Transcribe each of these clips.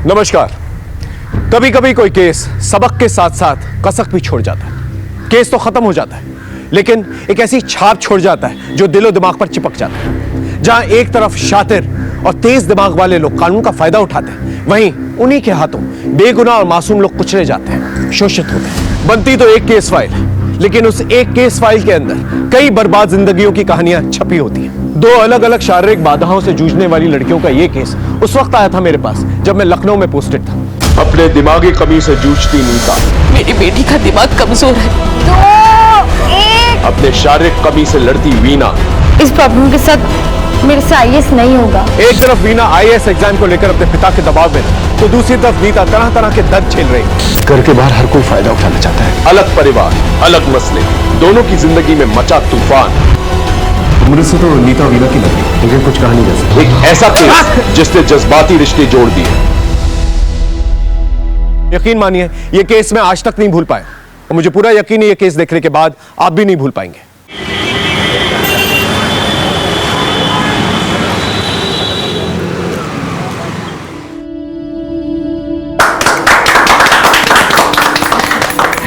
नमस्कार। कभी कभी कोई केस सबक के साथ साथ कसक भी छोड़ जाता है। केस तो खत्म हो जाता है, लेकिन एक ऐसी छाप छोड़ जाता है जो दिलो दिमाग पर चिपक जाता है। जहां एक तरफ शातिर और तेज दिमाग वाले लोग कानून का फायदा उठाते हैं, वहीं उन्हीं के हाथों बेगुनाह और मासूम लोग कुचले जाते हैं, शोषित होते हैं। बनती तो एक केस फाइल, लेकिन उस एक केस फाइल के अंदर कई बर्बाद जिंदगियों की कहानियां छपी होती हैं। दो अलग अलग शारीरिक बाधाओं से जूझने वाली लड़कियों का यह केस उस वक्त आया था मेरे पास जब मैं लखनऊ में पोस्टेड था। अपने दिमागी कमी से जूझती नीता, मेरी बेटी का दिमाग कमजोर है। अपने शारीरिक कमी से लड़ती वीना, इस प्रॉब्लम के साथ मेरे से आईएएस नहीं होगा। एक तरफ वीना आईएएस एग्जाम को लेकर अपने पिता के दबाव में, तो दूसरी तरफ नीता तरह तरह के दर्द झेल रही है। घर के बाहर हर कोई फायदा उठाना चाहता है। अलग परिवार, अलग मसले, दोनों की जिंदगी में मचा तूफान। मुझसे तो नीता वीना की लगी, लेकिन कुछ कहा नहीं जा सकता। एक ऐसा केस जिसने जज्बाती रिश्ते जोड़ दिए। यकीन मानिए ये केस मैं आज तक नहीं भूल पाया, और मुझे पूरा यकीन है ये केस देखने के बाद आप भी नहीं भूल पाएंगे।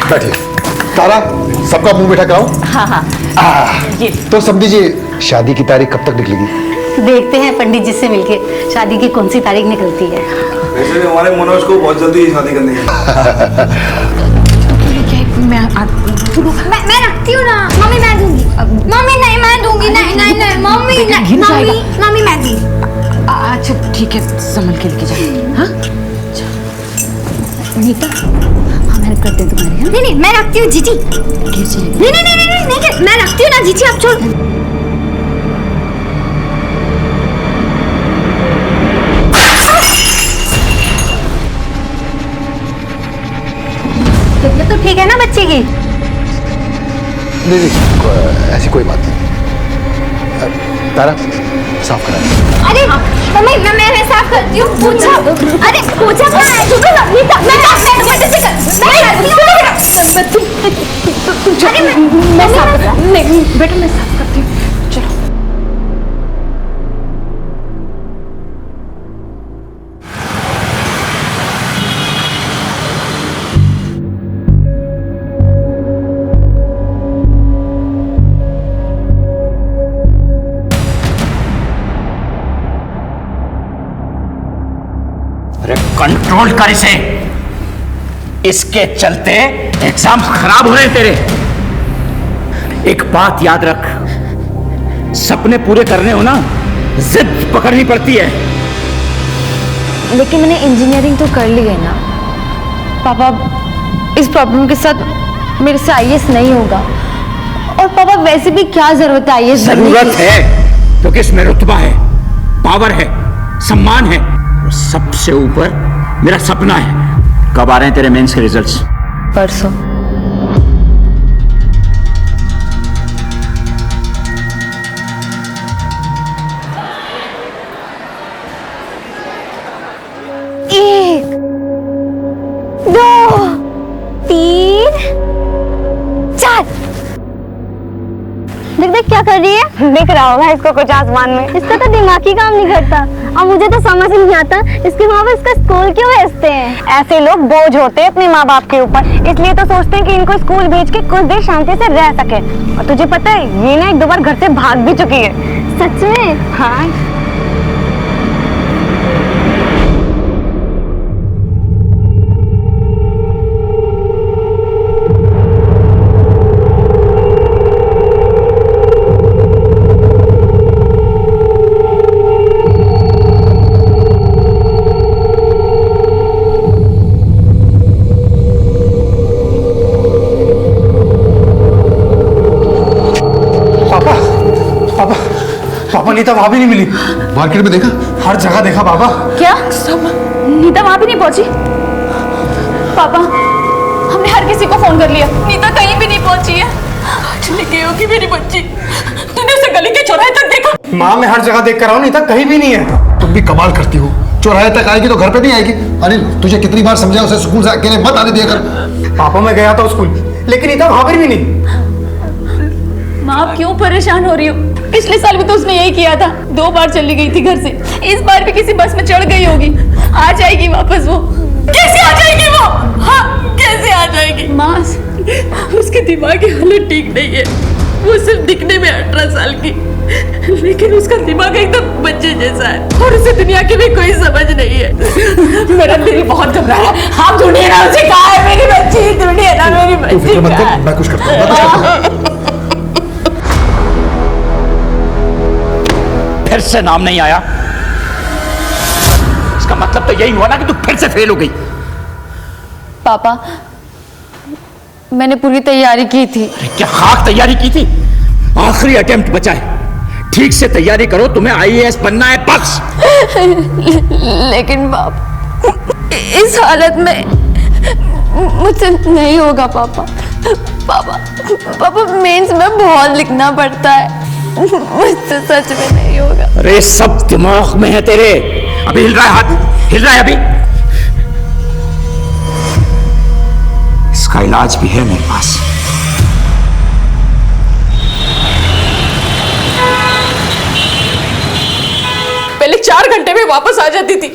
बैठिए। तारा, सबका मुंह मीठा कराओ। हाँ। तो सब दीजिए, शादी की तारीख कब तक निकलेगी? देखते हैं पंडित जी से मिलके शादी की कौन सी तारीख निकलती है। वैसे भी हमारे मनोज को बहुत जल्दी शादी करनी है। मैं रखती हूँ ना मम्मी, मैं दूंगी। मम्मी नहीं, मैं दूंगी। नहीं नहीं नहीं मम्मी, मम्मी मैं दूंगी। अच्छा ठीक है, संभल के लेके जा। हाँ नीता, मैंने कर दे तुम्हारी। नहीं नहीं मैं रखती हूँ जीजी। नहीं नहीं नहीं नहीं नहीं मैं रखती हूँ ना जीजी, आप छोड़। तबीयत तो ठीक है ना बच्चे की? नहीं, ऐसी कोई बात नहीं। तारा, साफ करा। अरे मम्मी मैं साफ करती हूँ। पूछा, अरे पूछा कहाँ है? मैं साफ कर रहा। नहीं बेटा, मैं साफ करती हूँ। चलो। अरे कंट्रोल कर इसे, इसके चलते एग्जाम खराब हो रहे हैं तेरे। एक बात याद रख, सपने पूरे करने हो ना, जिद पकड़नी पड़ती है। लेकिन मैंने इंजीनियरिंग तो कर ली है ना पापा। इस प्रॉब्लम के साथ मेरे से आईएएस नहीं होगा। और पापा वैसे भी क्या जरूरत है आईएएस बनने की? जरूरत है क्योंकि इसमें रुतबा है, पावर है, सम्मान है, और सबसे ऊपर मेरा सपना है। कब आ रहे हैं तेरे मेंस के रिजल्ट्स? परसों। एक, दो, तीन, चार। देख क्या कर रही है? दिख रहा होगा इसको कुछ आसमान में। इसका तो दिमाग ही काम नहीं करता। और मुझे तो समझ नहीं आता इसके माँ बाप इसका स्कूल क्यों भेजते हैं। ऐसे लोग बोझ होते हैं अपने माँ बाप के ऊपर, इसलिए तो सोचते हैं कि इनको स्कूल भेज के कुछ देर शांति से रह सके। और तुझे पता है ये ना 1-2 बार घर से भाग भी चुकी है। सच में? हाँ। पापा नीता वहां भी नहीं मिली। मार्केट में देखा? हर जगह देखा पापा। क्या नीता वहां भी नहीं पहुंची? पापा हमने हर किसी को फोन कर लिया, नीता कहीं भी नहीं पहुंची है। लेके होगी मेरी बच्ची, तूने उसे गली के चौराहे तक देखा? माँ मैं हर जगह देख कर आऊँ, नीता कहीं भी नहीं है। तुम भी कमाल करती हो, चौराहे तक आएगी तो घर पे नहीं आएगी। अनिल, तुझे कितनी बार समझाया उसे स्कूल से अकेले मत आने दिया कर। पापा मैं गया था स्कूल, लेकिन नीता वहां पर भी नहीं। माँ आप क्यों परेशान हो रही हो? पिछले साल भी तो उसने यही किया था, 2 बार चली गई थी घर से। इस बार भी किसी बस में चढ़ गई होगी, आ जाएगी वापस वो। कैसे आ जाएगी वो? हाँ, कैसे आ जाएगी? माँ, उसके दिमाग की हालत ठीक नहीं है। वो सिर्फ दिखने में 18 साल की, लेकिन उसका दिमाग एकदम बच्चे जैसा है और उसे दुनिया की भी कोई समझ नहीं है। मेरा दिल बहुत घबरा रहा है। आप ढूंढिए ना उसे, कहाँ है मेरी बच्ची? ढूंढिए ना मेरी बच्ची कहाँ है? मैं कुछ करता हूँ, मैं कुछ करता हूँ। फिर से नाम नहीं आया, इसका मतलब तो यही हुआ ना कि तू फिर से फेल हो गई। पापा, मैंने पूरी तैयारी की थी। अरे क्या खाक तैयारी की थी? आखिरी अटेम्प्ट बचा है, ठीक से तैयारी करो, तुम्हें आईएएस बनना है बस। लेकिन बाप, इस हालत में मुझसे नहीं होगा पापा। पापा मेंस में बहुत लिखना पड़ता है, मुझसे सच में नहीं होगा। अरे सब दिमाग में है तेरे। अभी हिल रहा है हाथ, हिल रहा है अभी। इसका इलाज भी है मेरे पास। पहले 4 घंटे में वापस आ जाती थी,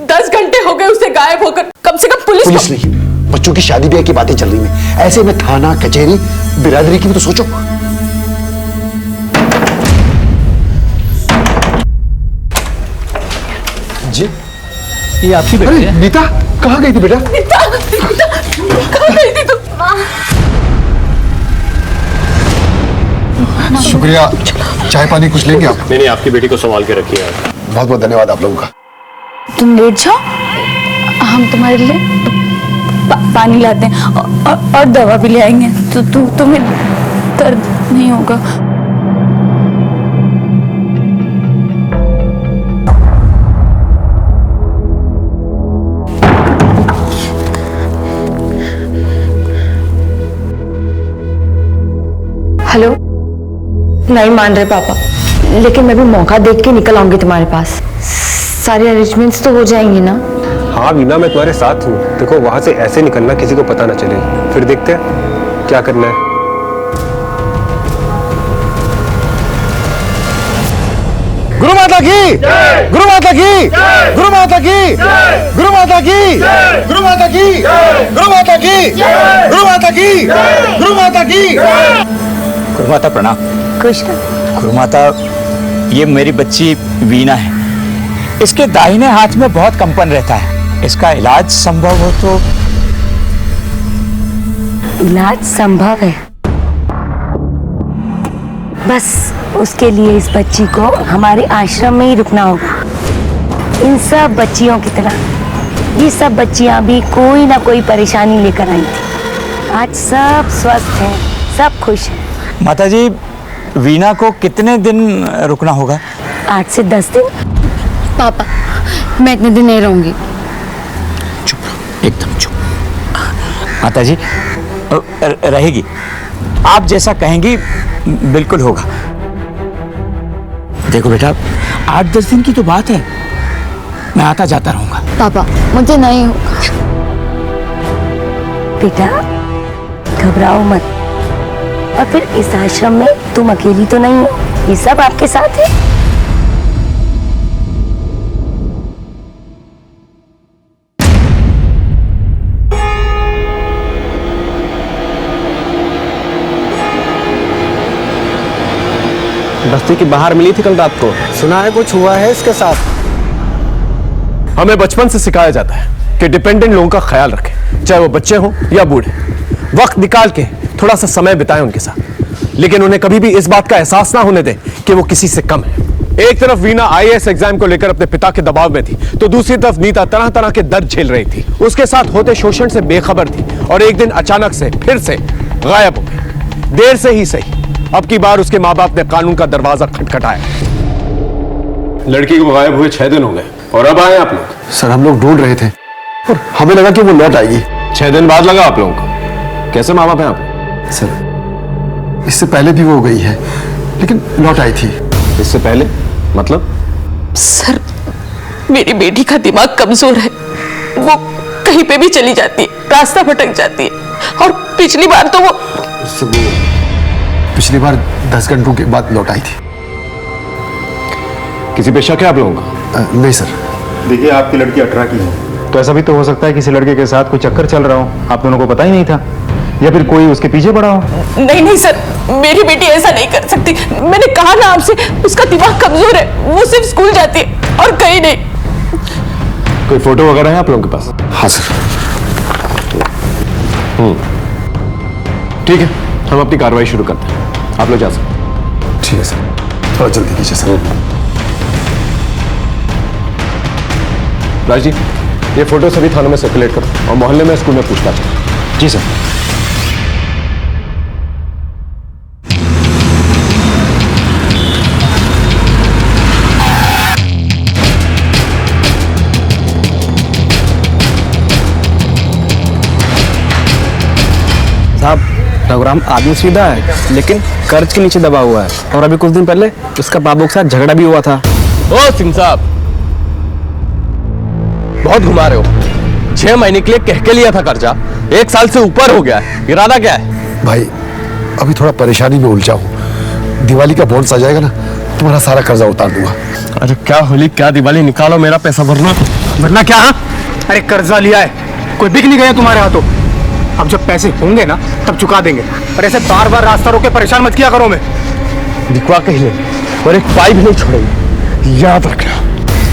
10 घंटे हो गए उसे गायब होकर। कम से कम पुलिस नहीं, बच्चों की शादी ब्याह की बातें चल रही हैं, ऐसे में थाना कचहरी बिरादरी की भी तो सोचो। जी, ये आपकी बेटी है? नीता कहाँ गई थी बेटा? कहाँ गई थी तुम? शुक्रिया, चाय पानी कुछ लेंगे आप? नहीं, आपकी बेटी को संभाल के रखिए। बहुत बहुत धन्यवाद आप लोगों का। तुम लेट जाओ, हम तुम्हारे लिए पानी लाते हैं और दवा भी ले आएंगे, तो तुम्हें दर्द नहीं होगा। हेलो, नहीं मान रहे पापा, लेकिन मैं भी मौका देख के निकल आऊंगी तुम्हारे पास। सारे अरेंजमेंट्स तो हो जाएंगे ना? हाँ वीना, मैं तुम्हारे साथ हूँ। देखो, वहां से ऐसे निकलना किसी को पता ना चले, फिर देखते हैं क्या करना है। गुरु माता की, गुरु माता की, गुरु माता की, गुरु माता की, गुरु माता की, गुरु माता की, गुरु माता की, गुरु माता की। गुरुमाता प्रणाम। खुश गुरुमाता, ये मेरी बच्ची वीना है। इसके दाहिने हाथ में बहुत कंपन रहता है, इसका इलाज संभव हो तो। इलाज संभव है, बस उसके लिए इस बच्ची को हमारे आश्रम में ही रुकना होगा। इन सब बच्चियों की तरह ये सब बच्चियां भी कोई ना कोई परेशानी लेकर आई थी। आज सब स्वस्थ हैं, सब खुश हैं। माताजी, वीना को कितने दिन रुकना होगा? 8 से 10 दिन। पापा, मैं इतने दिन नहीं रहूंगी। चुप, एकदम चुप। माताजी, रहेगी, आप जैसा कहेंगी बिल्कुल होगा। देखो बेटा, 8-10 दिन की तो बात है, मैं आता जाता रहूंगा। पापा, मुझे नहीं होगा। बेटा घबराओ मत, और फिर इस आश्रम में तुम अकेली तो नहीं हो, ये सब आपके साथ है। बस्ती की बाहर मिली थी कल रात को। सुना है कुछ हुआ है इसके साथ? हमें बचपन से सिखाया जाता है कि डिपेंडेंट लोगों का ख्याल रखें, चाहे वो बच्चे हों या बूढ़े। वक्त निकाल के थोड़ा सा समय बिताएं उनके साथ, लेकिन उन्हें कभी भी इस बात का एहसास ना होने दें कि वो किसी से कम है। एक तरफ वीना आईएएस एग्जाम को लेकर अपने पिता के दबाव में थी, तो दूसरी तरफ नीता तरह तरह के दर्द झेल रही थी। उसके साथ होते शोषण से बेखबर थी और एक दिन अचानक से फिर से गायब हो गई। देर से ही सही, अब की बार उसके माँ बाप ने कानून का दरवाजा खटखटाया। लड़की को गायब हुए 6 दिन हो गए और अब आए आप लोग। सर, हम लोग ढूंढ रहे थे और हमें लगा कि वो लौट आएगी। 6 दिन बाद लगा आप लोगों को? कैसे माँ बाप हैं आप? सर, इससे पहले भी वो गई है, लेकिन लौट आई थी। इससे पहले मतलब? सर, मेरी बेटी का दिमाग कमजोर है, वो कहीं पे भी चली जाती है, रास्ता भटक जाती है। और पिछली बार तो वो पिछली बार 10 घंटों के बाद लौट आई थी। किसी पे शक है आप लोगों का? नहीं सर। देखिए आपकी लड़की 18 की है। तो ऐसा भी तो हो सकता है किसी लड़के के साथ कोई चक्कर चल रहा हो, आप दोनों को पता ही नहीं था, या फिर कोई उसके पीछे पड़ा हो। नहीं नहीं सर, मेरी बेटी ऐसा नहीं कर सकती। मैंने कहा ना आपसे, उसका दिमाग कमजोर है, वो सिर्फ स्कूल जाती है और कहीं नहीं। कोई फोटो वगैरह है आप लोगों के पास? हाँ सर। ठीक है, हम अपनी कार्रवाई शुरू करते हैं, आप लोग जा सकते। ठीक है सर, थोड़ा जल्दी कीजिए सर। राज जी, ये फोटो सभी थानों में सर्कुलेट करो और मोहल्ले में स्कूल में पूछताछ करो। जी सर। साहब, रघुराम आदमी सीधा है लेकिन कर्ज के नीचे दबा हुआ है, और अभी कुछ दिन पहले उसका बाबू के साथ झगड़ा भी हुआ था। ओ सिंह साहब, बहुत घुमा रहे हो। 6 महीने के लिए कह के लिया था कर्जा, 1 साल से ऊपर हो गया है। इरादा क्या है? भाई अभी थोड़ा परेशानी में उलझा हूँ, दिवाली का बोनस आ जाएगा ना, तुम्हारा सारा कर्जा उतार दूंगा। अरे क्या होली क्या दिवाली, निकालो मेरा पैसा भरना क्या? अरे कर्जा लिया है, कोई बिक नहीं गया तुम्हारे हाथों। अब जब पैसे होंगे ना तब चुका देंगे, पर ऐसे बार बार रास्ता रोके परेशान मत किया करो। मैं दिखवा कहीं ले और एक पाई भी नहीं छोड़ेंगे, याद रखना।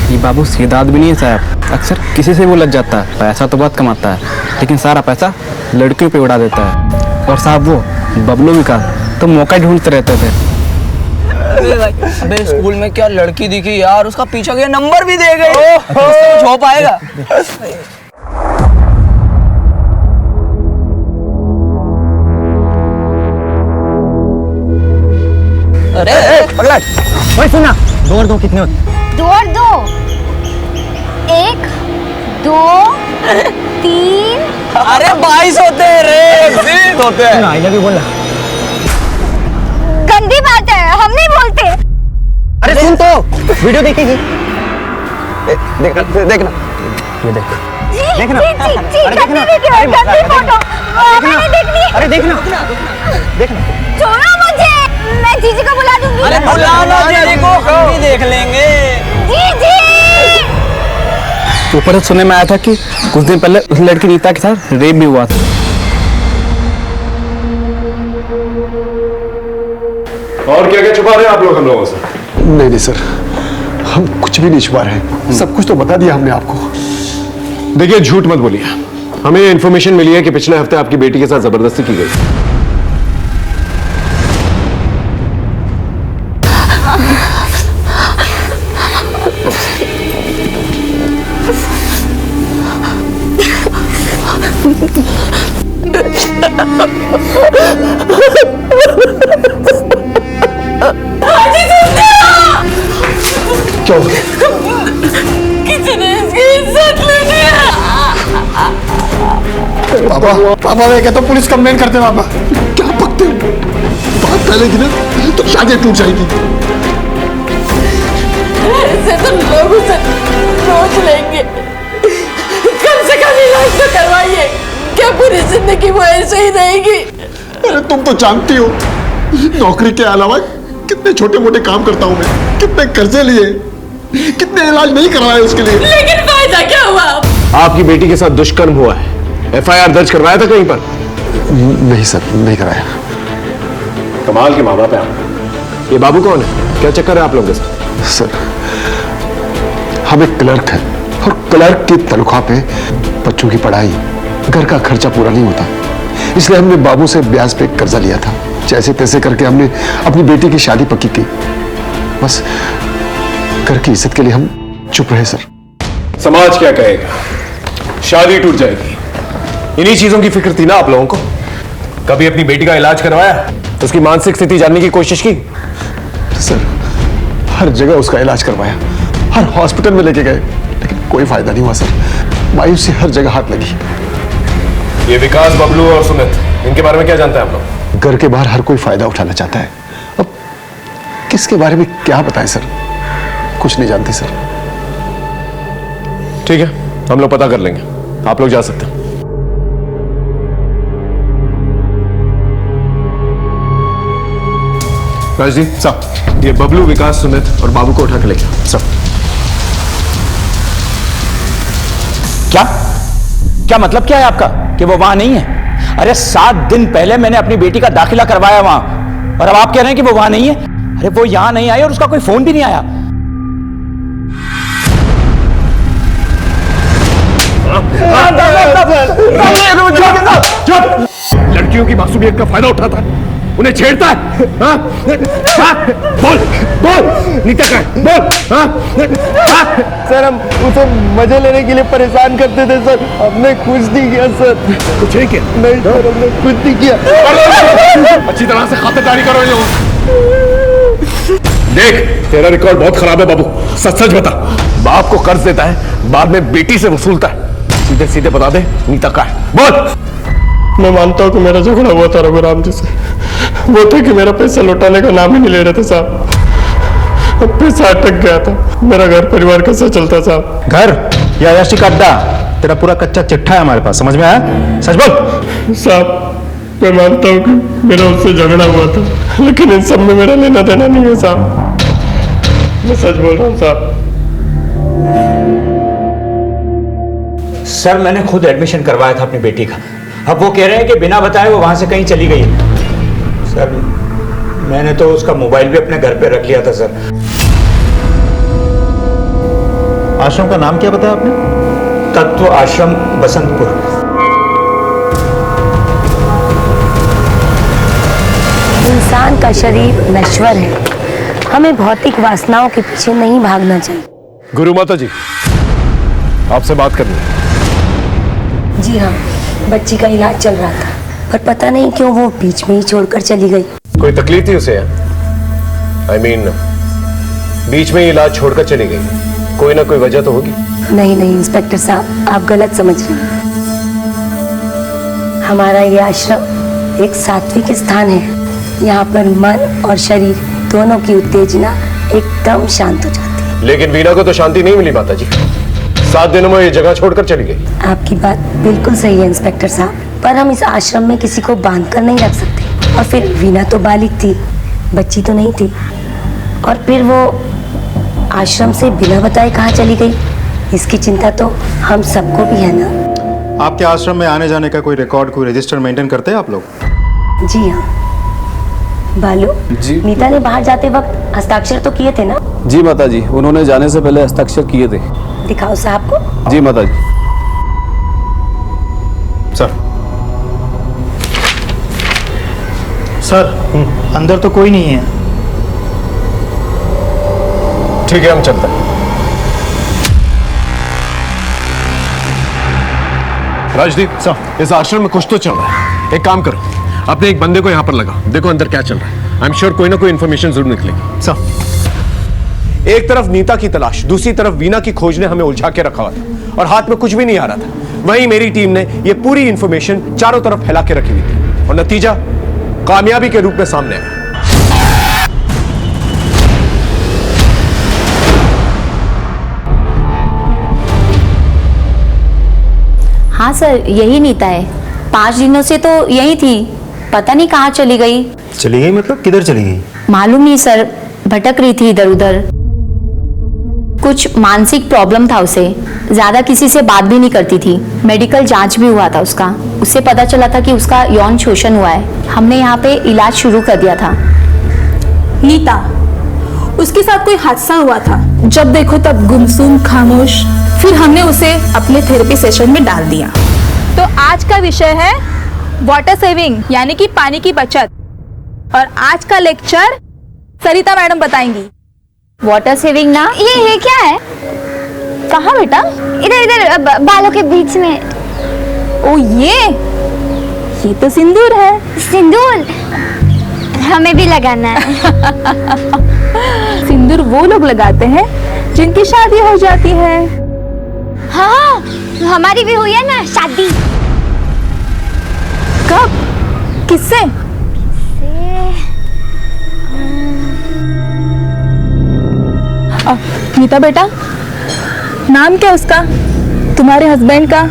ये बाबू सीधा आदमी नहीं है साहब, अक्सर किसी से वो लग जाता है, पैसा तो बहुत कमाता है लेकिन सारा पैसा लड़कियों पे उड़ा देता है। और साहब वो बबलू भी का तो मौका ढूंढते रहते थे। अबे स्कूल में क्या लड़की दिखी यार, उसका पीछा गया, नंबर भी दे गए। कुछ हो पाएगा? अरे पगला, वही सुना, 2 और 2 कितने होते? 2 और 2 1 2 3। अरे 22 होते हैं रे, 20 होते हैं। आई लव यू बोला। गंदी बात है, हम नहीं बोलते। अरे सुन तो, वीडियो देखेगी। देखना ये देख, देखना। गंदी वीडियो, गंदी फोटो मैंने देखनी है। अरे देखना, देखना। छोड़ो मुझे, मैं जीजी को बुला दूंगी। अरे बुलाना जीजी को, हम भी देख लेंगे। जीजी! ऊपर से सुनने में आया था कि कुछ दिन पहले उस लड़की नीता के साथ रेप भी हुआ था। और क्या क्या छुपा रहे हैं आप लोग हम लोगों से? नहीं नहीं सर, हम कुछ भी नहीं छुपा रहे हैं, सब कुछ तो बता दिया हमने आपको। देखिए झूठ मत बोलिए, हमें इन्फॉर्मेशन मिली है कि पिछले हफ्ते आपकी बेटी के साथ जबरदस्ती की गई। क्या हो गया? किसी ने इसकी इज्जत ले लिया। पापा, पापा मैं कहता हूँ पुलिस कंप्लेन करते पापा। क्या पकते हो? बात फैलेगी ना तो शादी टूट जाएगी। ऐसे तो लोग उसे सोच लेंगे। कम से कम इलाज तो करवाइए, क्या पूरी जिंदगी वो ऐसे ही रहेगी? अरे तुम तो जानती हो नौकरी के अलावा कितने छोटे मोटे काम करता हूँ मैं, कितने कर्जे लिए, कितने इलाज नहीं करवाए उसके लिए। लेकिन फायदा क्या हुआ? आपकी बेटी के साथ दुष्कर्म हुआ है, FIR दर्ज करवाया था कहीं पर? नहीं सर, नहीं कराया। कमाल के माँ बाप है आप। ये बाबू कौन है, क्या चक्कर है आप लोगों के साथ? सर हम एक क्लर्क हैं और क्लर्क की तनख्वाह पे बच्चों की पढ़ाई, घर का खर्चा पूरा नहीं होता, इसलिए हमने बाबू से ब्याज पे कर्जा लिया था। जैसे तैसे करके हमने अपनी बेटी की शादी पक्की की। बस घर की इज्जत के लिए हम चुप रहे सर। समाज क्या कहेगा, शादी टूट जाएगी, इन्हीं चीजों की फिक्र थी ना आप लोगों को? कभी अपनी बेटी का इलाज करवाया, उसकी मानसिक स्थिति जानने की कोशिश की? सर हर जगह उसका इलाज करवाया, हर हॉस्पिटल में लेके गए, लेकिन कोई फायदा नहीं हुआ सर। मायूसी हर जगह हाथ लगी। ये विकास, बबलू और सुमित, इनके बारे में क्या जानते हैं आप लोग? घर के बाहर हर कोई फायदा उठाना चाहता है, अब किसके बारे में क्या बताएं सर, कुछ नहीं जानते सर। ठीक है, हम लोग पता कर लेंगे, आप लोग जा सकते हैं। राजदीप साहब, ये बबलू, विकास, सुमित और बाबू को उठा के ले जाओ सब। क्या क्या मतलब क्या है आपका कि वो वहां नहीं है? अरे 7 दिन पहले मैंने अपनी बेटी का दाखिला करवाया वहां, और अब आप कह रहे हैं कि वो वहां नहीं है? अरे वो यहां नहीं आई और उसका कोई फोन भी नहीं आया। लड़कियों की मासूमियत का फायदा उठाता है, उन्हें छेड़ता है। हाँ? हाँ? बोल बोल नीता का बोल। हाँ? हाँ? सर हम उसे मजे लेने के लिए परेशान करते थे सर, हमने कुछ नहीं किया सर। कुछ नहीं किया? नहीं सर, हमने कुछ नहीं किया। अच्छी तरह से खातिरदारी करो ये। देख, तेरा रिकॉर्ड बहुत खराब है बाबू, सच सच बता। बाप को कर्ज देता है, बाद में बेटी से वसूलता है। सीधे सीधे बता दे नीता का है, बोल। मैं मानता हूँ कि मेरा झगड़ा हुआ था रघुराम जी से। वो थे कि मेरा पैसा लौटाने का नाम ही नहीं ले रहे थे साहब। अब पैसा अटक गया था, मेरा घर परिवार कैसा चलता साहब? घर या याशी का अड्डा? तेरा पूरा कच्चा चिट्ठा है हमारे पास, समझ में आया? सच बोल। साहब मैं मानता हूँ कि मेरा उससे झगड़ा हुआ था, लेकिन इन सब में मेरा लेना देना नहीं है साहब। मैं सच बोल रहा हूँ साहब। सर मैंने खुद एडमिशन करवाया था अपनी बेटी का। अब वो कह रहे हैं कि बिना बताए वो वहां से कहीं चली गई। सर मैंने तो उसका मोबाइल भी अपने घर पे रख लिया था सर। आश्रम का नाम क्या बताया आपने? तत्व आश्रम बसंतपुर। इंसान का शरीर नश्वर है, हमें भौतिक वासनाओं के पीछे नहीं भागना चाहिए। गुरु माता जी, आपसे बात करनी है। जी हाँ, बच्ची का इलाज चल रहा था, पर पता नहीं क्यों वो बीच में ही छोड़कर चली गई। कोई तकलीफ थी उसे? I mean, बीच में इलाज छोड़कर चली गई, कोई ना कोई वजह तो होगी। नहीं नहीं इंस्पेक्टर साहब, आप गलत समझ रहे हैं। हमारा ये आश्रम एक सात्विक स्थान है। यहाँ पर मन और शरीर दोनों की उत्तेजना एकदम शांत हो जाती है। लेकिन वीना को तो शांति नहीं मिली माता जी, 7 दिनों में ये जगह छोड़कर चली गई। आपकी बात बिल्कुल सही है इंस्पेक्टर साहब, पर हम इस आश्रम में किसी को बांध कर नहीं रख सकते। और फिर वीना तो बालिग थी, बच्ची तो नहीं थी। और फिर वो आश्रम से बिना बताए कहाँ चली गई, इसकी चिंता तो हम सबको भी है ना। आपके आश्रम में आने जाने का कोई रिकॉर्ड, कोई रजिस्टर मेंटेन करते हैं आप लोग? जी हाँ। बालू जी, नीता ने बाहर जाते वक्त हस्ताक्षर तो किए थे ना? जी माता जी, उन्होंने जाने से पहले हस्ताक्षर किए थे। दिखाओ साहब को। जी माता जी। सर अंदर तो कोई नहीं है। ठीक है, हम चलते हैं। राजदीप सर, इस आश्रम में कुछ तो चल रहा है। एक काम करो, अपने एक बंदे को यहाँ पर लगाओ, देखो अंदर क्या चल रहा है। आई एम श्योर कोई ना कोई इंफॉर्मेशन जरूर निकलेगी। सर, एक तरफ नीता की तलाश, दूसरी तरफ वीना की खोज ने हमें उलझा के रखा हुआ था और हाथ में कुछ भी नहीं आ रहा था। वहीं मेरी टीम ने यह पूरी इंफॉर्मेशन चारों तरफ फैला के रखी हुई थी और नतीजा कामयाबी के रूप में सामने आया। हाँ सर, यही नीता है। 5 दिनों से तो यही थी, पता नहीं कहाँ चली गई। चली गई मतलब किधर चली गई? मालूम नहीं सर, भटक रही थी इधर उधर। कुछ मानसिक प्रॉब्लम था उसे, ज्यादा किसी से बात भी नहीं करती थी। मेडिकल जांच भी हुआ था उसका, उससे पता चला था कि उसका यौन शोषण हुआ है। हमने यहाँ पे इलाज शुरू कर दिया था। नीता, उसके साथ कोई हादसा हुआ था, जब देखो तब गुमसुम खामोश। फिर हमने उसे अपने थेरेपी सेशन में डाल दिया। तो आज का विषय है वाटर सेविंग, यानी कि पानी की बचत। और आज का लेक्चर सरिता मैडम बताएंगी। वाटर सेविंग ना, ये क्या है? कहाँ बेटा? इधर इधर बालों के बीच में। ओ ये तो सिंदूर है। सिंदूर हमें भी लगाना है। सिंदूर वो लोग लगाते हैं जिनकी शादी हो जाती है। हाँ, हमारी भी हुई है ना शादी। कब? किससे? नीता बेटा, नाम क्या उसका, तुम्हारे हस्बैंड का?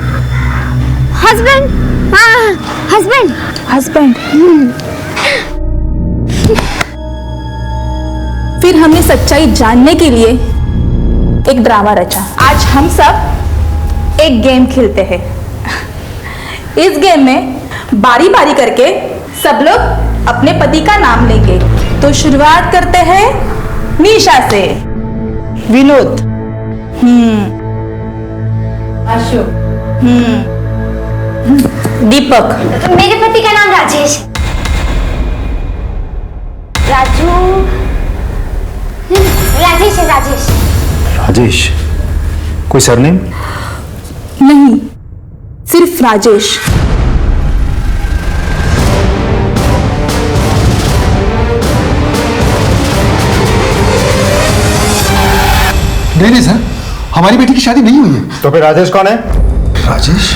हस्बैंड? हाँ, हस्बैंड। हस्बैंड। फिर हमने सच्चाई जानने के लिए एक ड्रामा रचा। आज हम सब एक गेम खेलते हैं। इस गेम में बारी बारी करके सब लोग अपने पति का नाम लेंगे। तो शुरुआत करते हैं निशा से। विनोद। अशोक। दीपक। मेरे पति का नाम राजेश है। राजेश है, राजेश। राजेश? कोई सरनेम? नहीं, सिर्फ राजेश। नहीं सर, हमारी बेटी की शादी नहीं हुई है। तो फिर राजेश कौन है? राजेश?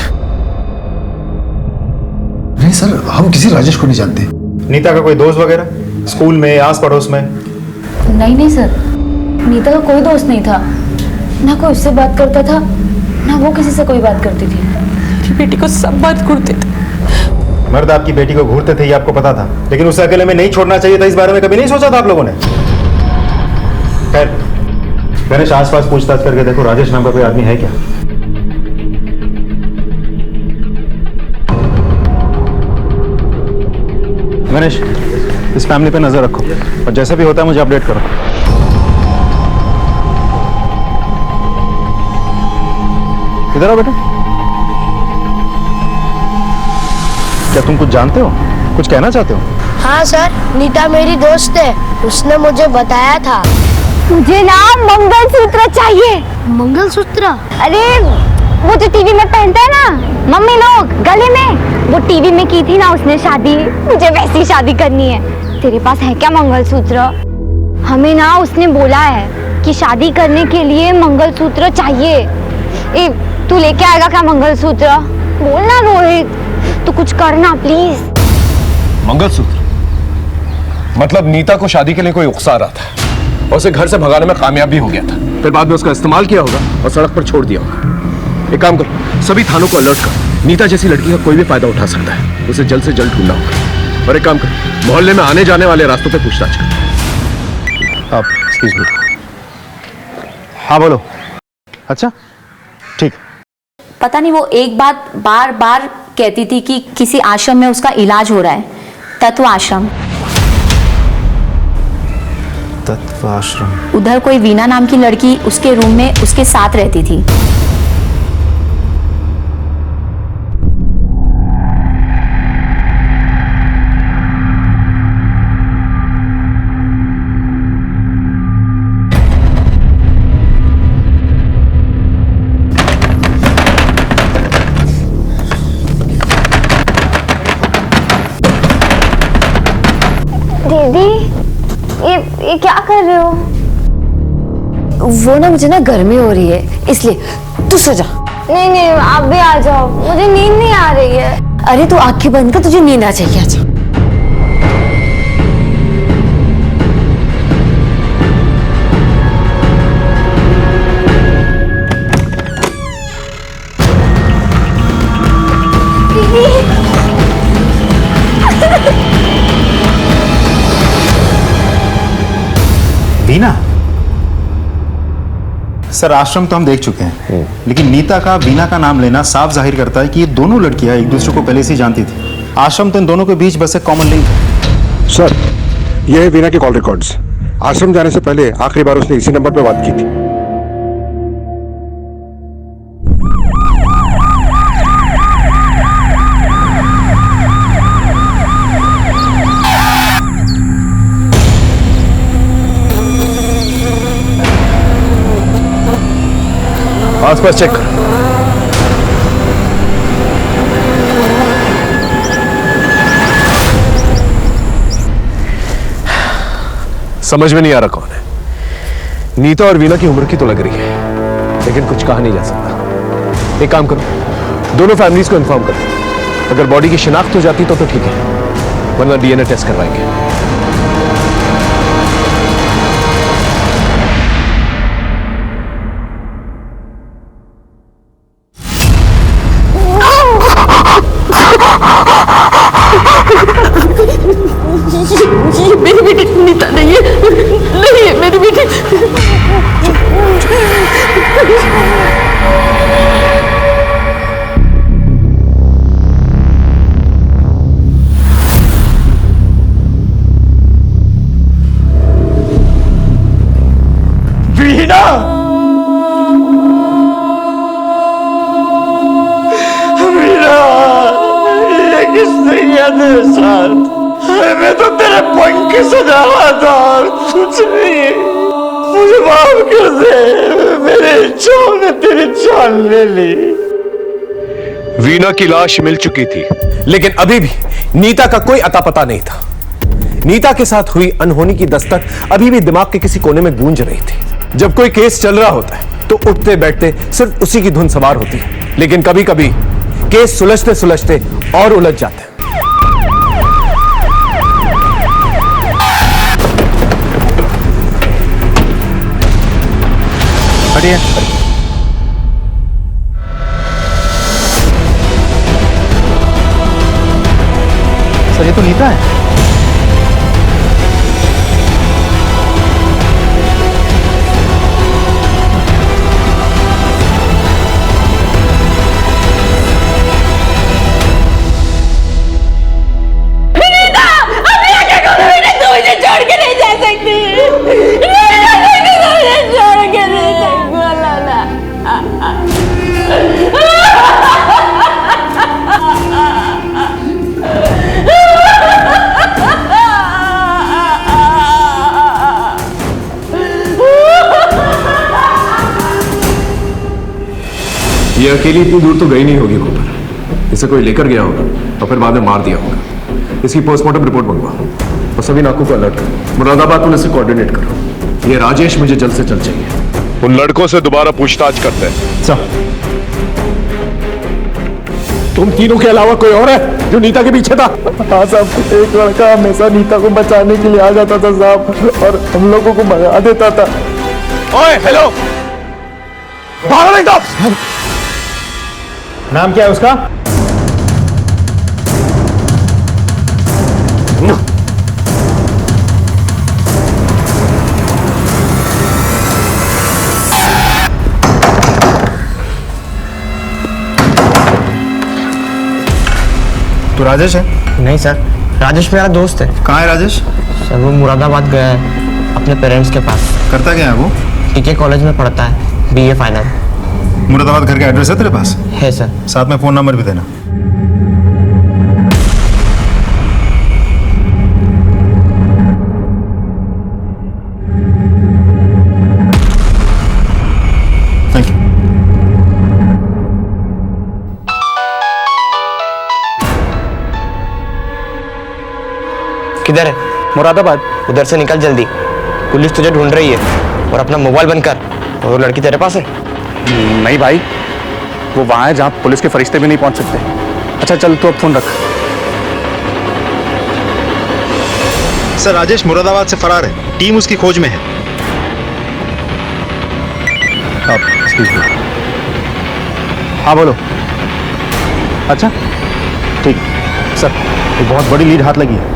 नहीं सर, हम किसी राजेश को नहीं जानते। नीता का कोई दोस्त वगैरह स्कूल में, आस पड़ोस में? नहीं सर, नीता का कोई दोस्त नहीं था। ना कोई उससे बात करता था, ना वो किसी से कोई बात करती थी। मेरी बेटी को सब बात घूरते थे। मर्द आपकी बेटी को घूरते थे ये आपको पता था, लेकिन उसे अकेले में नहीं छोड़ना चाहिए था। इस बारे में कभी नहीं सोचा था आप लोगों ने? खैर, गणेश आसपास पूछताछ करके देखो राजेश नाम का कोई आदमी है क्या? गणेश, इस फैमिली पे नजर रखो और जैसा भी होता है मुझे अपडेट करो। इधर आओ बेटा। क्या तुम कुछ जानते हो? कुछ कहना चाहते हो? हाँ सर, नीता मेरी दोस्त है, उसने मुझे बताया था। मुझे ना मंगलसूत्र चाहिए। मंगलसूत्र? अरे वो जो टीवी में पहनता है ना मम्मी लोग गले में, वो टीवी में की थी ना उसने शादी, मुझे वैसी शादी करनी है। तेरे पास है क्या मंगलसूत्र? हमें ना उसने बोला है कि शादी करने के लिए मंगलसूत्र चाहिए। ए, तू लेके आएगा क्या मंगलसूत्र? बोलना रोहित, तू कुछ करना प्लीज। मंगलसूत्र? मतलब नीता को शादी के लिए कोई उकसा रहा था और उसे घर से भगाने में कामयाब भी हो गया था, फिर बाद में उसका इस्तेमाल किया होगा और सड़क पर छोड़ दिया होगा। एक काम करो, सभी थानों को अलर्ट करो। नीता जैसी लड़की का कोई भी फायदा उठा सकता है, उसे जल्द से जल्द ढूंढना होगा। और एक काम करो, मोहल्ले में आने जाने वाले रास्तों पे पूछताछ करो। आप एक्सक्यूज मी। हाँ बोलो। अच्छा ठीक। पता नहीं वो एक बात बार बार कहती थी कि किसी आश्रम में उसका इलाज हो रहा है, तत्व आश्रम। तत्व आश्रम? उधर कोई वीना नाम की लड़की उसके रूम में उसके साथ रहती थी। दीदी, ये क्या कर रहे हो? वो ना मुझे ना गर्मी हो रही है इसलिए। तू सो जा। नहीं नहीं, आप भी आ जाओ, मुझे नींद नहीं आ रही है। अरे तू आंखें बंद कर, तुझे नींद आ जाएगी। आ जा। वीना? सर आश्रम तो हम देख चुके हैं, लेकिन नीता का वीना का नाम लेना साफ जाहिर करता है कि ये दोनों लड़कियां एक दूसरे को पहले से ही जानती थी। आश्रम तो इन दोनों के बीच बस एक कॉमन लिंक है। सर, ये है वीना के कॉल रिकॉर्ड्स। आश्रम जाने से पहले आखिरी बार उसने इसी नंबर पर बात की थी। आसपास चेक कर। समझ में नहीं आ रहा कौन है। नीता और वीना की उम्र की तो लग रही है, लेकिन कुछ कहा नहीं जा सकता। एक काम करो, दोनों फैमिलीज को इन्फॉर्म करो। अगर बॉडी की शिनाख्त हो जाती तो ठीक है, वरना डीएनए टेस्ट करवाएंगे। ये मेरी बेटी नीता नहीं है, नहीं है मेरी मेरे साथ? मैं तो तेरे पंख सजा रहा था और कुछ नहीं। मुझे माफ कर दे, मेरे इच्छाओं ने तेरी जान ले ली। वीना की लाश मिल चुकी थी, लेकिन अभी भी नीता का कोई अता पता नहीं था। नीता के साथ हुई अनहोनी की दस्तक अभी भी दिमाग के किसी कोने में गूंज रही थी। जब कोई केस चल रहा होता है तो उठते बैठते सिर्फ उसी की धुन सवार होती है, लेकिन कभी कभी केस सुलझते सुलझते और उलझ जाते हैं। हटिए। सर ये तो नीता है। छोड़ के नहीं जा सकती, छोड़ के नहीं ये अकेली इतनी दूर तो गई नहीं होगी ऊपर। इसे कोई लेकर गया होगा और फिर बाद में मार दिया होगा। इसकी पोस्टमार्टम रिपोर्ट मंगवा और सभी नाकों को अलर्ट करो। मुरादाबाद पुलिस से कोऑर्डिनेट करो। ये राजेश मुझे जल्द से जल्द चाहिए। उन लड़कों से दोबारा पूछताछ करते हैं। सर, तुम तीनों के अलावा कोई और है जो नीता के पीछे था? हाँ साहब, एक लड़का हमेशा नीता को बचाने के लिए आ जाता था साहब, और हम लोगों को भगा देता था। ओए हेलो, भागो एकदम। नाम क्या है उसका? तू राजेश है? नहीं सर, राजेश मेरा दोस्त है। कहाँ है राजेश? सर वो मुरादाबाद गया है अपने पेरेंट्स के पास। करता क्या है वो? टीके कॉलेज में पढ़ता है, BA फाइनल। मुरादाबाद घर का एड्रेस है तेरे पास? है सर। साथ में फोन नंबर भी देना। Thank you. किधर है? मुरादाबाद। उधर से निकल जल्दी, पुलिस तुझे ढूंढ रही है। और अपना मोबाइल बंद कर। और वो लड़की तेरे पास है? नहीं भाई, वो वहाँ है जहाँ पुलिस के फरिश्ते भी नहीं पहुँच सकते। अच्छा चल, तू अब फोन रख। सर राजेश मुरादाबाद से फरार है, टीम उसकी खोज में है। हाँ बोलो। अच्छा ठीक सर, एक बहुत बड़ी लीड हाथ लगी है।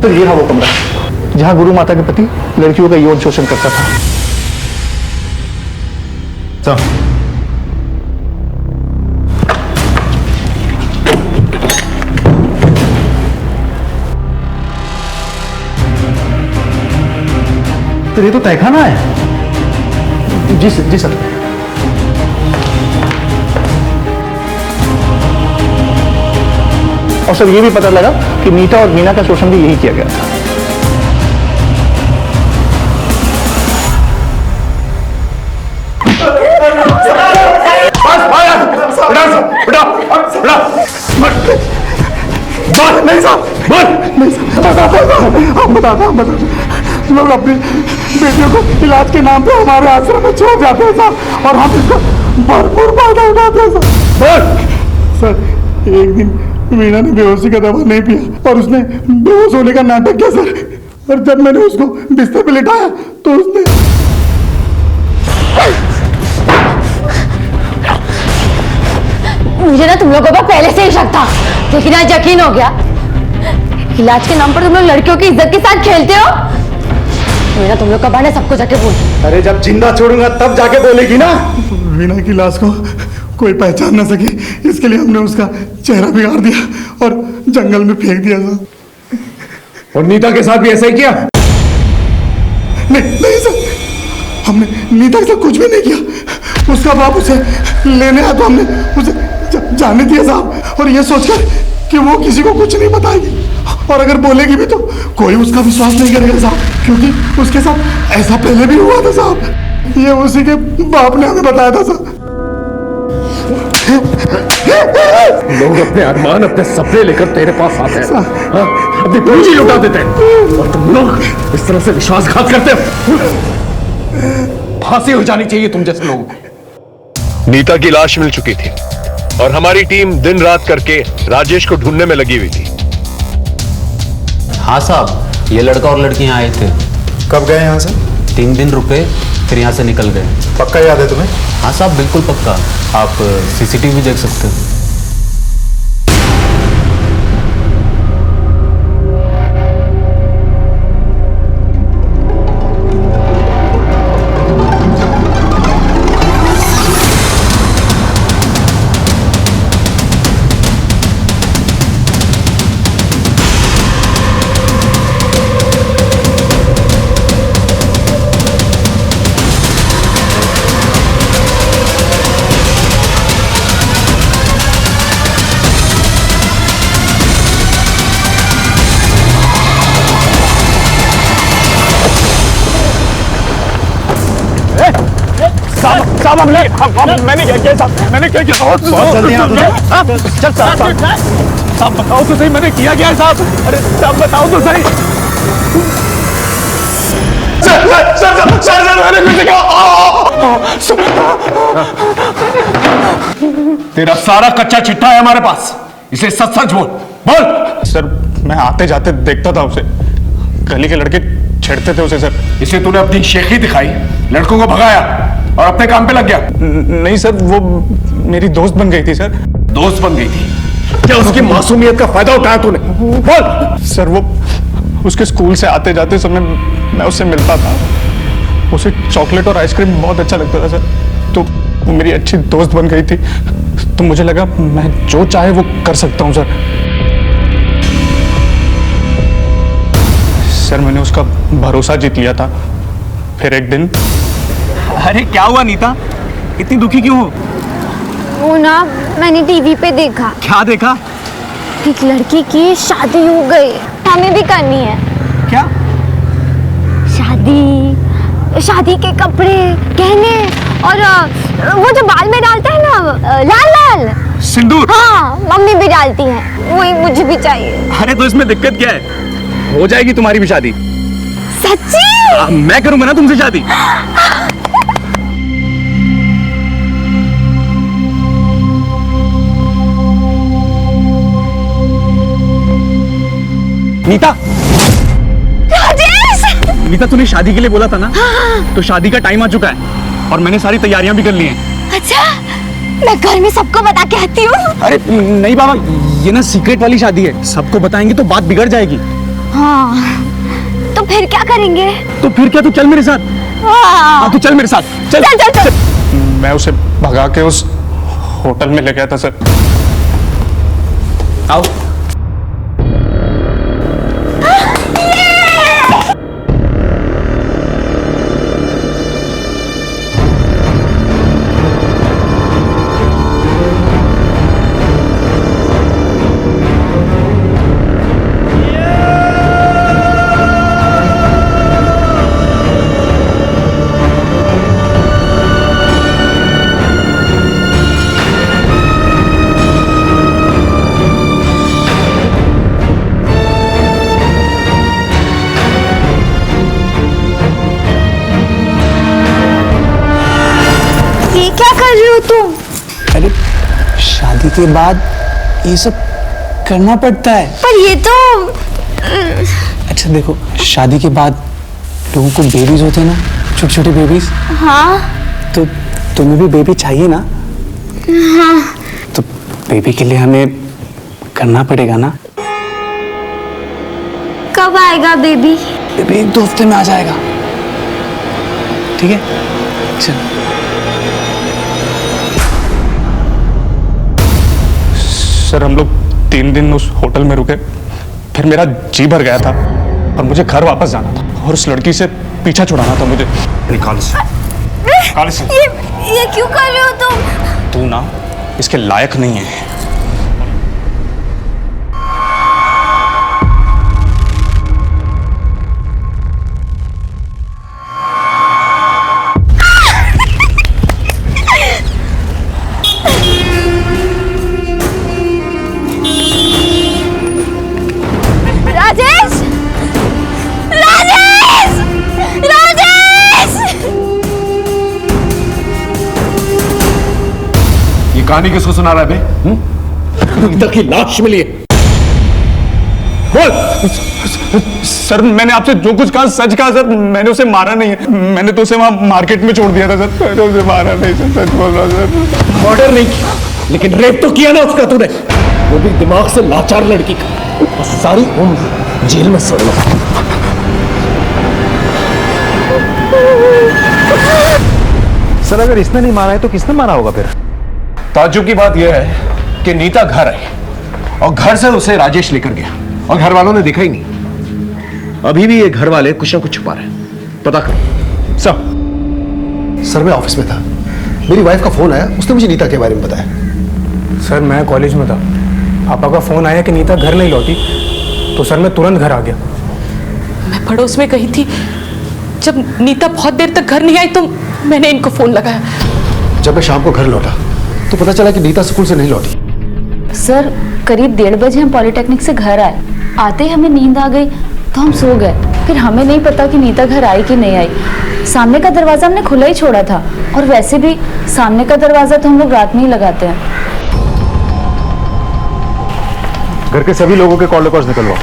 तो ये रहा वो कमरा जहां गुरु माता के पति लड़कियों का यौन शोषण करता था। सर तो ये तो तहखाना है। जी सर, जी सर। और सर ये भी पता लगा कि नीता और मीना का शोषण भी यही किया गया था। नहीं साहब, हम बताते लोग अपनी बेटियों को इलाज के नाम पे हमारे आश्रम में छोड़ जाते हैं साहब, और हम इसका भरपूर फायदा उठाते हैं सर। एक दिन मीना ने बेहोशी का दवा नहीं पिया और उसने बेहोश होने का नाटक किया सर, और जब मैंने उसको बिस्तर पे लिटाया तो उसने मुझे ना तुम लोगों को पहले से ही शक था, लेकिन आज यकीन हो गया। इलाज के नाम पर तुम लोग लड़कियों की इज्जत के साथ खेलते हो। मेरा तुम लोग का बहाने सबको जाके बोल। अरे जब जिंदा छोड़ूंगा तब जाके बोलेगी ना। मीना की लाश को कोई पहचान ना सके, इसके लिए हमने उसका चेहरा बिगाड़ दिया और जंगल में फेंक दिया सर। और नीता के साथ भी ऐसा ही किया? नहीं सर, हमने नीता के साथ कुछ भी नहीं किया। उसका बाप उसे लेने आया तो हमने उसे जाने दिया साहब, और ये सोचकर कि वो किसी को कुछ नहीं बताएगी, और अगर बोलेगी भी तो कोई उसका विश्वास नहीं करेगा साहब, क्योंकि उसके साथ ऐसा पहले भी हुआ था साहब। ये उसी के बाप ने हमें बताया था साहब। लोग अपने अरमान, अपने सपने लेकर तेरे पास आते हैं, हाँ? अपनी पूंजी लुटा देते हैं, और तुम लोग इस तरह से विश्वासघात करते हो। फांसी हो जानी चाहिए तुम जैसे लोगों को। नीता की लाश मिल चुकी थी और हमारी टीम दिन रात करके राजेश को ढूंढने में लगी हुई थी। हाँ साहब, ये लड़का और लड़की यहाँ आए थे। कब गए यहाँ से? 3 दिन रुके, फिर यहाँ से निकल गए। पक्का याद है तुम्हें? हाँ साहब, बिल्कुल पक्का। आप सीसीटीवी देख सकते हो। साहब मैंने क्या किया साहब? मैंने क्या किया? बहुत जल्दी चल साहब बताओ तो सही, मैंने किया क्या है साहब? अरे साहब बताओ तो सही। मैंने कुछ किया। तेरा सारा कच्चा चिट्ठा है हमारे पास, इसे सच सच बोल। सर मैं आते जाते देखता था उसे, गली के लड़के छेड़ते थे उसे सर। इसे तूने अपनी शेखी दिखाई, लड़कों को भगाया और अपने काम पे लग गया। नहीं सर, वो मेरी दोस्त बन गई थी सर। दोस्त बन गई थी? क्या उसकी मासूमियत का फायदा उठाया तूने? बोल। सर वो उसके स्कूल से आते जाते समय मैं उससे मिलता था, उसे चॉकलेट और आइसक्रीम बहुत अच्छा लगता था सर, तो वो मेरी अच्छी दोस्त बन गई थी। तो मुझे लगा मैं जो चाहे वो कर सकता हूँ सर। सर मैंने उसका भरोसा जीत लिया था। फिर एक दिन। अरे क्या हुआ नीता, इतनी दुखी क्यों हो? वो ना मैंने टीवी पे देखा। क्या देखा? एक लड़की की शादी हो गई, हमें भी करनी है। क्या? शादी के कपड़े, गहने, और वो जो बाल में डालते हैं ना लाल लाल सिंदूर। हाँ मम्मी भी डालती है, वही मुझे भी चाहिए। अरे तो इसमें दिक्कत क्या है, हो जाएगी तुम्हारी भी शादी। सच्ची? मैं करूंगा ना तुमसे शादी। नीता, राजेश! नीता तूने शादी के लिए बोला था ना? हाँ। तो शादी का टाइम आ चुका है और मैंने सारी तैयारियां भी कर ली हैं। अच्छा, मैं घर में सबको बता के आती हूँ। अरे नहीं बाबा, ये ना सीक्रेट वाली शादी है, सबको बताएंगे तो बात बिगड़ जाएगी। हाँ, तो फिर क्या करेंगे? तो फिर क्या, तू चल मेरे साथ। हाँ, तू चल मेरे साथ। चल चल चल, चल। मैं उसे भगा के उस होटल में ले गया था सर। आओ। अरे शादी के बाद ये सब करना पड़ता है। पर ये तो अच्छा देखो, शादी के बाद लोगों को बेबीज होते हैं ना, छोटे छोटे बेबीज। हाँ तो तुम्हें भी बेबी चाहिए ना? हाँ। तो बेबी के लिए हमें करना पड़ेगा ना। कब आएगा बेबी? बेबी 1-2 हफ्ते में आ जाएगा। ठीक है चल। सर हम लोग 3 दिन उस होटल में रुके, फिर मेरा जी भर गया था और मुझे घर वापस जाना था और उस लड़की से पीछा छुड़ाना था मुझे। निकाल कालिसी, ये क्यों कर रहे हो तुम? तू ना इसके लायक नहीं है। राजेश! राजेश! राजेश! ये कहानी किसको सुना रहा है बे? नीता की लाश मिली है। बोल। सर मैंने आपसे जो कुछ कहा सच कहा सर, मैंने उसे मारा नहीं है, मैंने तो उसे वहां मार्केट में छोड़ दिया था सर, मैंने उसे मारा नहीं सर, सच बोल रहा सर। मर्डर नहीं किया, लेकिन रेप तो किया ना उसका तूने, वो भी दिमाग से लाचार लड़की का, और सारी उम्र जेल में सड़ना। सर अगर इसने नहीं मारा है तो किसने मारा होगा फिर? ताज्जुब की बात यह है कि नीता घर आई और घर से उसे राजेश लेकर गया और घर वालों ने देखा ही नहीं। अभी भी ये घर वाले कुछ ना कुछ छुपा रहे हैं, पता करो। सर मैं ऑफिस में था, मेरी वाइफ का फोन आया, उसने मुझे नीता के बारे में बताया। सर मैं कॉलेज में था, पापा का फ़ोन आया कि नीता घर नहीं लौटी, तो सर मैं तुरंत घर आ गया। मैं पड़ोस में गई थी, जब नीता बहुत देर तक घर नहीं आई तो मैंने इनको फ़ोन लगाया। जब मैं शाम को घर लौटा तो पता चला कि नीता स्कूल से नहीं लौटी। सर करीब 1:30 बजे हम पॉलिटेक्निक से घर आए, आते ही हमें नींद आ गई तो हम सो गए। फिर हमें नहीं पता कि नीता घर आई कि नहीं आई। सामने का दरवाजा हमने खुला ही छोड़ा था, और वैसे भी सामने का दरवाजा तो हम लोग रात में ही लगाते हैं। घर के सभी लोगों के कॉल रिकॉर्ड्स निकलवाओ,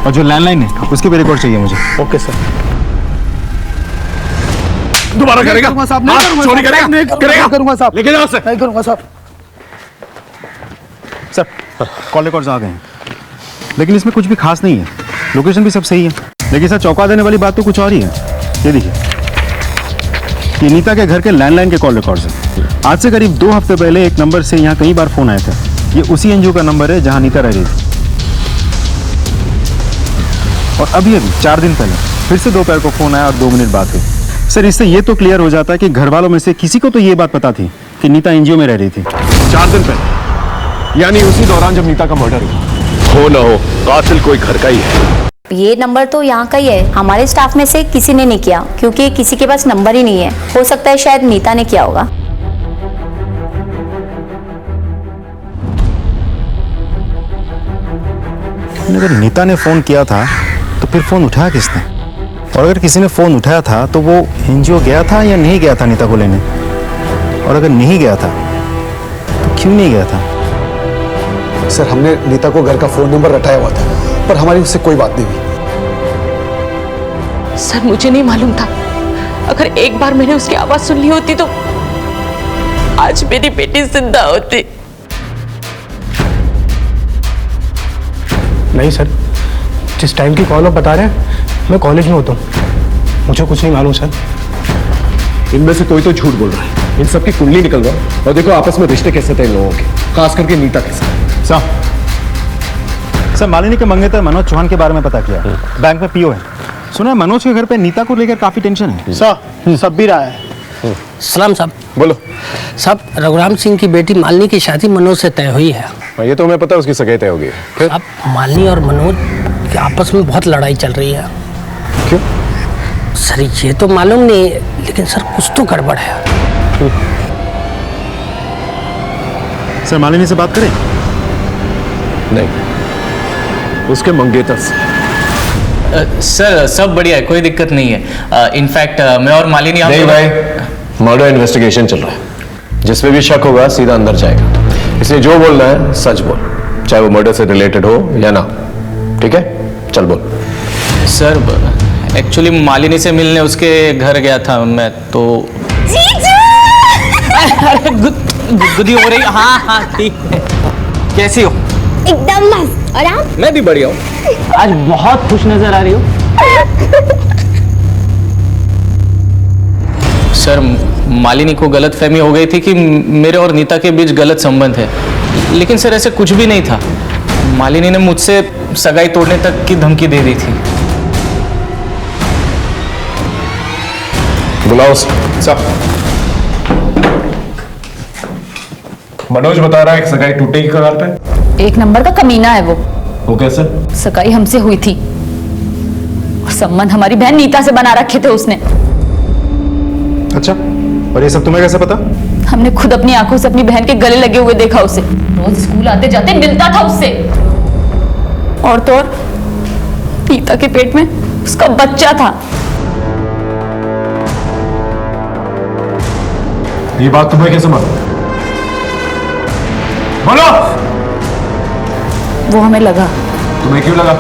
और जो लैंडलाइन है उसके भी रिकॉर्ड चाहिए मुझे। Okay sir. दोबारा करेगा? चोरी करेगा? करूंगा साहब, लेके जाओ उसे। नहीं करूंगा साहब। सर कॉल रिकॉर्ड्स आ गए हैं, लेकिन इसमें कुछ भी खास नहीं है, लोकेशन भी सब सही है, लेकिन सर चौंका देने वाली बात तो कुछ और ही है। ये देखिए, ये नीता के घर के लैंडलाइन के कॉल रिकॉर्ड्स हैं। आज से करीब 2 हफ्ते पहले एक नंबर से यहाँ कई बार फोन आए थे। ये उसी एनजीओ का नंबर है जहाँ नीता रह रही थी। और अभी 4 दिन पहले फिर से दोपहर को फोन आया और 2 मिनट बाद हुई। सर इससे ये तो क्लियर हो जाता है कि घर वालों में से किसी को तो ये बात पता थी कि नीता एनजीओ में रह रही थी। 4 दिन पहले, यानी उसी दौरान जब नीता का मर्डर हुआ। हो ना हो, कातिल कोई घर का ही है। ये नंबर तो यहाँ का ही है, हमारे स्टाफ में से किसी ने नहीं किया, क्योंकि किसी के पास नंबर ही नहीं है। हो सकता है शायद नीता ने किया होगा। अगर नीता ने फोन किया था तो फिर फोन उठाया किसने? और अगर किसी ने फोन उठाया था तो वो एनजीओ गया था या नहीं गया था नीता को लेने? और अगर नहीं गया था तो क्यों नहीं गया था? सर हमने नीता को घर का फोन नंबर रटाया हुआ था, पर हमारी उससे कोई बात नहीं हुई। सर मुझे नहीं मालूम था, अगर एक बार मैंने उसकी आवाज सुन ली होती तो आज मेरी बेटी जिंदा होती। नहीं सर, जिस टाइम की कॉल आप बता रहे हैं मैं कॉलेज में होता हूँ, मुझे कुछ नहीं मालूम सर। इनमें से कोई तो झूठ बोल रहा है। इन सबकी कुंडली निकलवाओ और देखो आपस में रिश्ते कैसे थे इन लोगों के, खास करके नीता के साथ। सर मालिनी के मंगेतर मनोज चौहान के बारे में पता किया, बैंक में पीओ है। सुना है मनोज के घर पे नीता को लेकर काफी टेंशन है। सर सब भी रहा है। सलाम साहब। बोलो साहब, रघुराम सिंह की बेटी मालिनी की शादी मनोज से तय हुई है। ये तो हमें पता है, उसकी सगाई तय होगी। फिर अब मालिनी और मनोज के आपस में बहुत लड़ाई चल रही है। क्यों? सर ये तो मालूम नहीं, लेकिन सर कुछ तो गड़बड़ है। सर मालिनी से बात करें? नहीं, उसके मंगेतर से। सर सब बढ़िया है, कोई दिक्कत नहीं है। इनफैक्ट मैं और मालिनी नहीं भाई, मर्डर इन्वेस्टिगेशन चल रहा है, जिसमें भी शक होगा सीधा अंदर जाएगा, इसलिए जो बोलना है सच बोल, चाहे वो मर्डर से रिलेटेड हो या ना। ठीक है, चल बोल। सर एक्चुअली मालिनी से मिलने उसके घर गया था मैं, तो अरे गुदगुदी हो रही। हाँ हाँ ठीक है। कैसी हो? एकदम मस्त। और आप? मैं भी बढ़िया हूँ। आज बहुत खुश नजर आ रही हो। सर मालिनी को गलत फहमी हो गई थी कि मेरे और नीता के बीच गलत संबंध है, लेकिन सर ऐसे कुछ भी नहीं था। मालिनी ने मुझसे सगाई तोड़ने तक की धमकी दे दी थी। बुलाओ सब। मनोज बता रहा है कि सगाई टूटने की कगार पे। एक नंबर का कमीना है वो। वो कैसे? सगाई हमसे हुई थी और संबंध हमारी बहन नीता से बना रखे थे उसने। अच्छा, और ये सब तुम्हें कैसे पता? हमने खुद अपनी आंखों से अपनी बहन के गले लगे हुए देखा उसे। रोज स्कूल आते जाते मिलता था उससे। और तो और नीता के पेट में उसका बच्चा था। ये बात तुम्हें कैसे मालूम? बोलो। वो हमें लगा। तुम्हें क्यों लगा?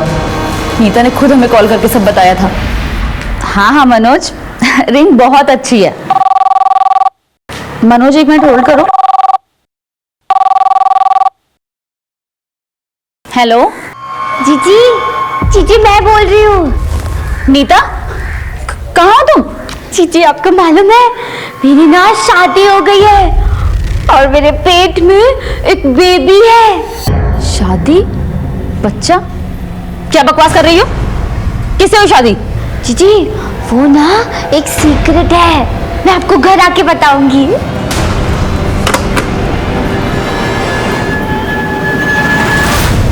नीता ने खुद हमें कॉल करके सब बताया था। हाँ हाँ मनोज, रिंग बहुत अच्छी है। मनोज 1 मिनट होल्ड करो। हेलो जीजी, जीजी मैं बोल रही हूँ। नीता, कहाँ हो तुम? जीजी आपको मालूम है मेरी ना शादी हो गई है और मेरे पेट में एक बेबी है। शादी? बच्चा? क्या बकवास कर रही हो? किससे हुई शादी? जीजी वो ना एक सीक्रेट है, मैं आपको घर आके बताऊंगी।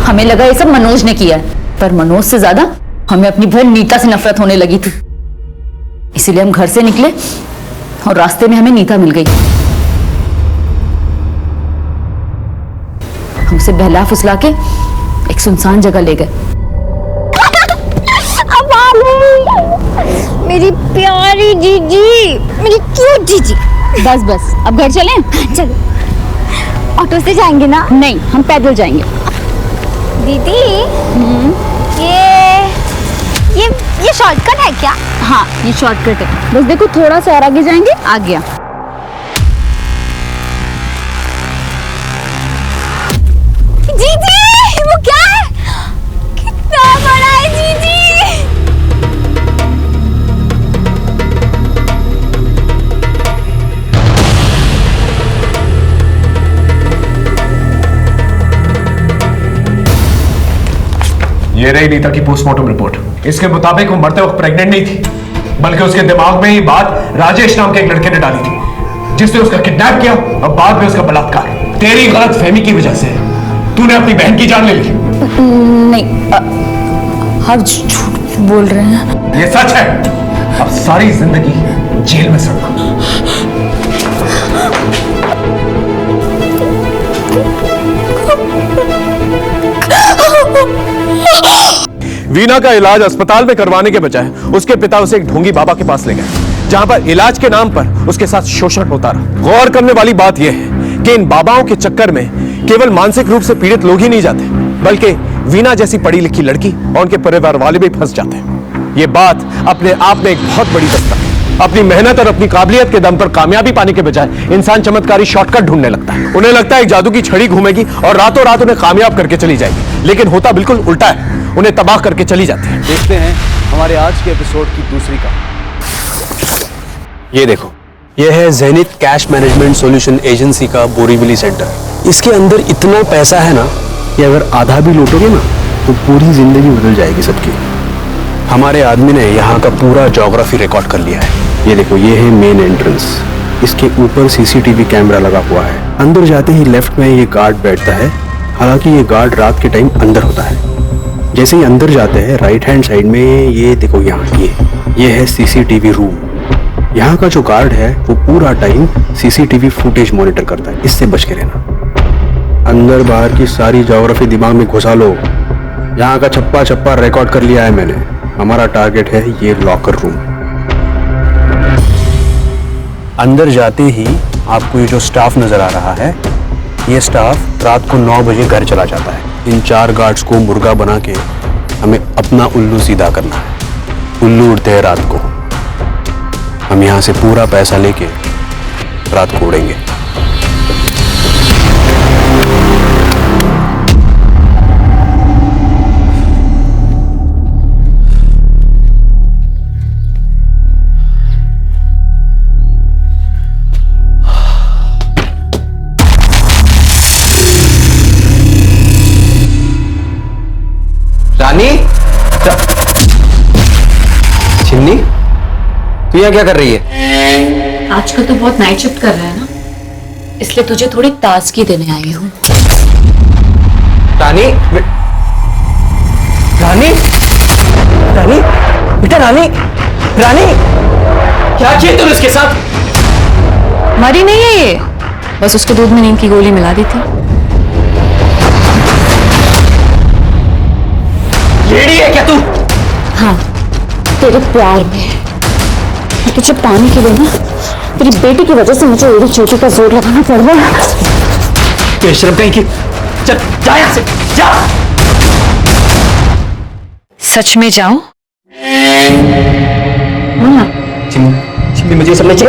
हमें लगा ये सब मनोज ने किया है, पर मनोज से ज्यादा हमें अपनी बहन नीता से नफरत होने लगी थी। इसीलिए हम घर से निकले और रास्ते में हमें नीता मिल गई। हम उसे बहला फुसला के एक सुनसान जगह ले गए। अब आ गई मेरी प्यारी जीजी, मेरी क्यूट जीजी। बस बस, अब घर चलें? चलो। ऑटो से जाएंगे ना? नहीं, हम पैदल जाएंगे। दीदी ये शॉर्टकट है क्या? हाँ, ये शॉर्टकट है। बस देखो थोड़ा सा और आगे जाएंगे, आ गया। जीजी वो क्या है? कितना बड़ा है जीजी। ये रही नीता की पोस्टमार्टम रिपोर्ट। इसके मुताबिक वो मरते वक्त प्रेग्नेंट नहीं थी, बल्कि उसके दिमाग में ही बात राजेश नाम के एक लड़के ने डाली थी, जिसने उसका किडनैप किया और बाद में उसका बलात्कार। तेरी गलतफहमी की वजह से तूने अपनी बहन की जान ले ली। नहीं, आप झूठ बोल रहे हैं। ये सच है। अब सारी जिंदगी जेल में सड़ना। वीना का इलाज अस्पताल में करवाने के बजाय उसके पिता उसे एक ढोंगी बाबा के पास ले गए, जहां पर इलाज के नाम पर उसके साथ शोषण होता रहा। गौर करने वाली बात यह है कि इन बाबाओं के चक्कर में केवल मानसिक रूप से पीड़ित लोग ही नहीं जाते, बल्कि वीना जैसी पढ़ी लिखी लड़की और उनके परिवार वाले भी फंस जाते हैं। ये बात अपने आप में एक बहुत बड़ी दस्तक है। अपनी मेहनत और अपनी काबिलियत के दम पर कामयाबी पाने के बजाय इंसान चमत्कारी शॉर्टकट ढूंढने लगता है। उन्हें लगता है एक जादू की छड़ी घूमेगी और रातों रात उन्हें कामयाब करके चली जाएगी, लेकिन होता बिल्कुल उल्टा है, उन्हें तबाह करके चली जाती है। देखते हैं हमारे आज के एपिसोड की दूसरी कहानी। ये देखो, ये है Zenith cash management solution agency का बोरीवली सेंटर। इसके अंदर इतना पैसा है ना कि अगर आधा भी लूटोगे ना तो पूरी जिंदगी बदल जाएगी सबकी। हमारे आदमी ने यहाँ का पूरा ज्योग्राफी रिकॉर्ड कर लिया है। ये देखो, ये है मेन एंट्रेंस। इसके ऊपर सीसीटीवी कैमरा लगा हुआ है। अंदर जाते ही लेफ्ट में ये गार्ड बैठता है, हालांकि ये गार्ड रात के टाइम अंदर होता है। जैसे ही अंदर जाते हैं राइट हैंड साइड में ये देखो, यहाँ ये है सीसीटीवी रूम। यहाँ का जो गार्ड है वो पूरा टाइम सीसीटीवी फुटेज मॉनिटर करता है, इससे बच के रहना। अंदर बाहर की सारी ज्योग्राफी दिमाग में घुसा लो। यहाँ का छप्पा छप्पा रिकॉर्ड कर लिया है मैंने। हमारा टारगेट है ये लॉकर रूम। अंदर जाते ही आपको ये जो स्टाफ नजर आ रहा है, ये स्टाफ रात को 9 बजे घर चला जाता है। इन 4 गार्ड्स को मुर्गा बना के हमें अपना उल्लू सीधा करना है। उल्लू उड़ते हैं रात को, हम यहाँ से पूरा पैसा लेके रात को उड़ेंगे। रानी, छिन्नी, तू यहाँ क्या कर रही है? आजकल तो बहुत नाइट शिफ्ट कर रहा है ना, इसलिए तुझे थोड़ी ताजगी देने आई हूँ। रानी, रानी, रानी, बेटा रानी, रानी, क्या किया तुम इसके साथ? मरी नहीं है ये, बस उसको दूध में नींद की गोली मिला दी थी। लेडी है क्या तू? हाँ, तेरे प्यार में तुझे पाने के लिए ना, तेरी बेटी की वजह से मुझे मेरी चोटी का जोर लगाना पड़ रहा है। बेशरम कहीं की, चल जा यहाँ से, जा। सच में जाऊं? चिम्मी मुझे सब में चल।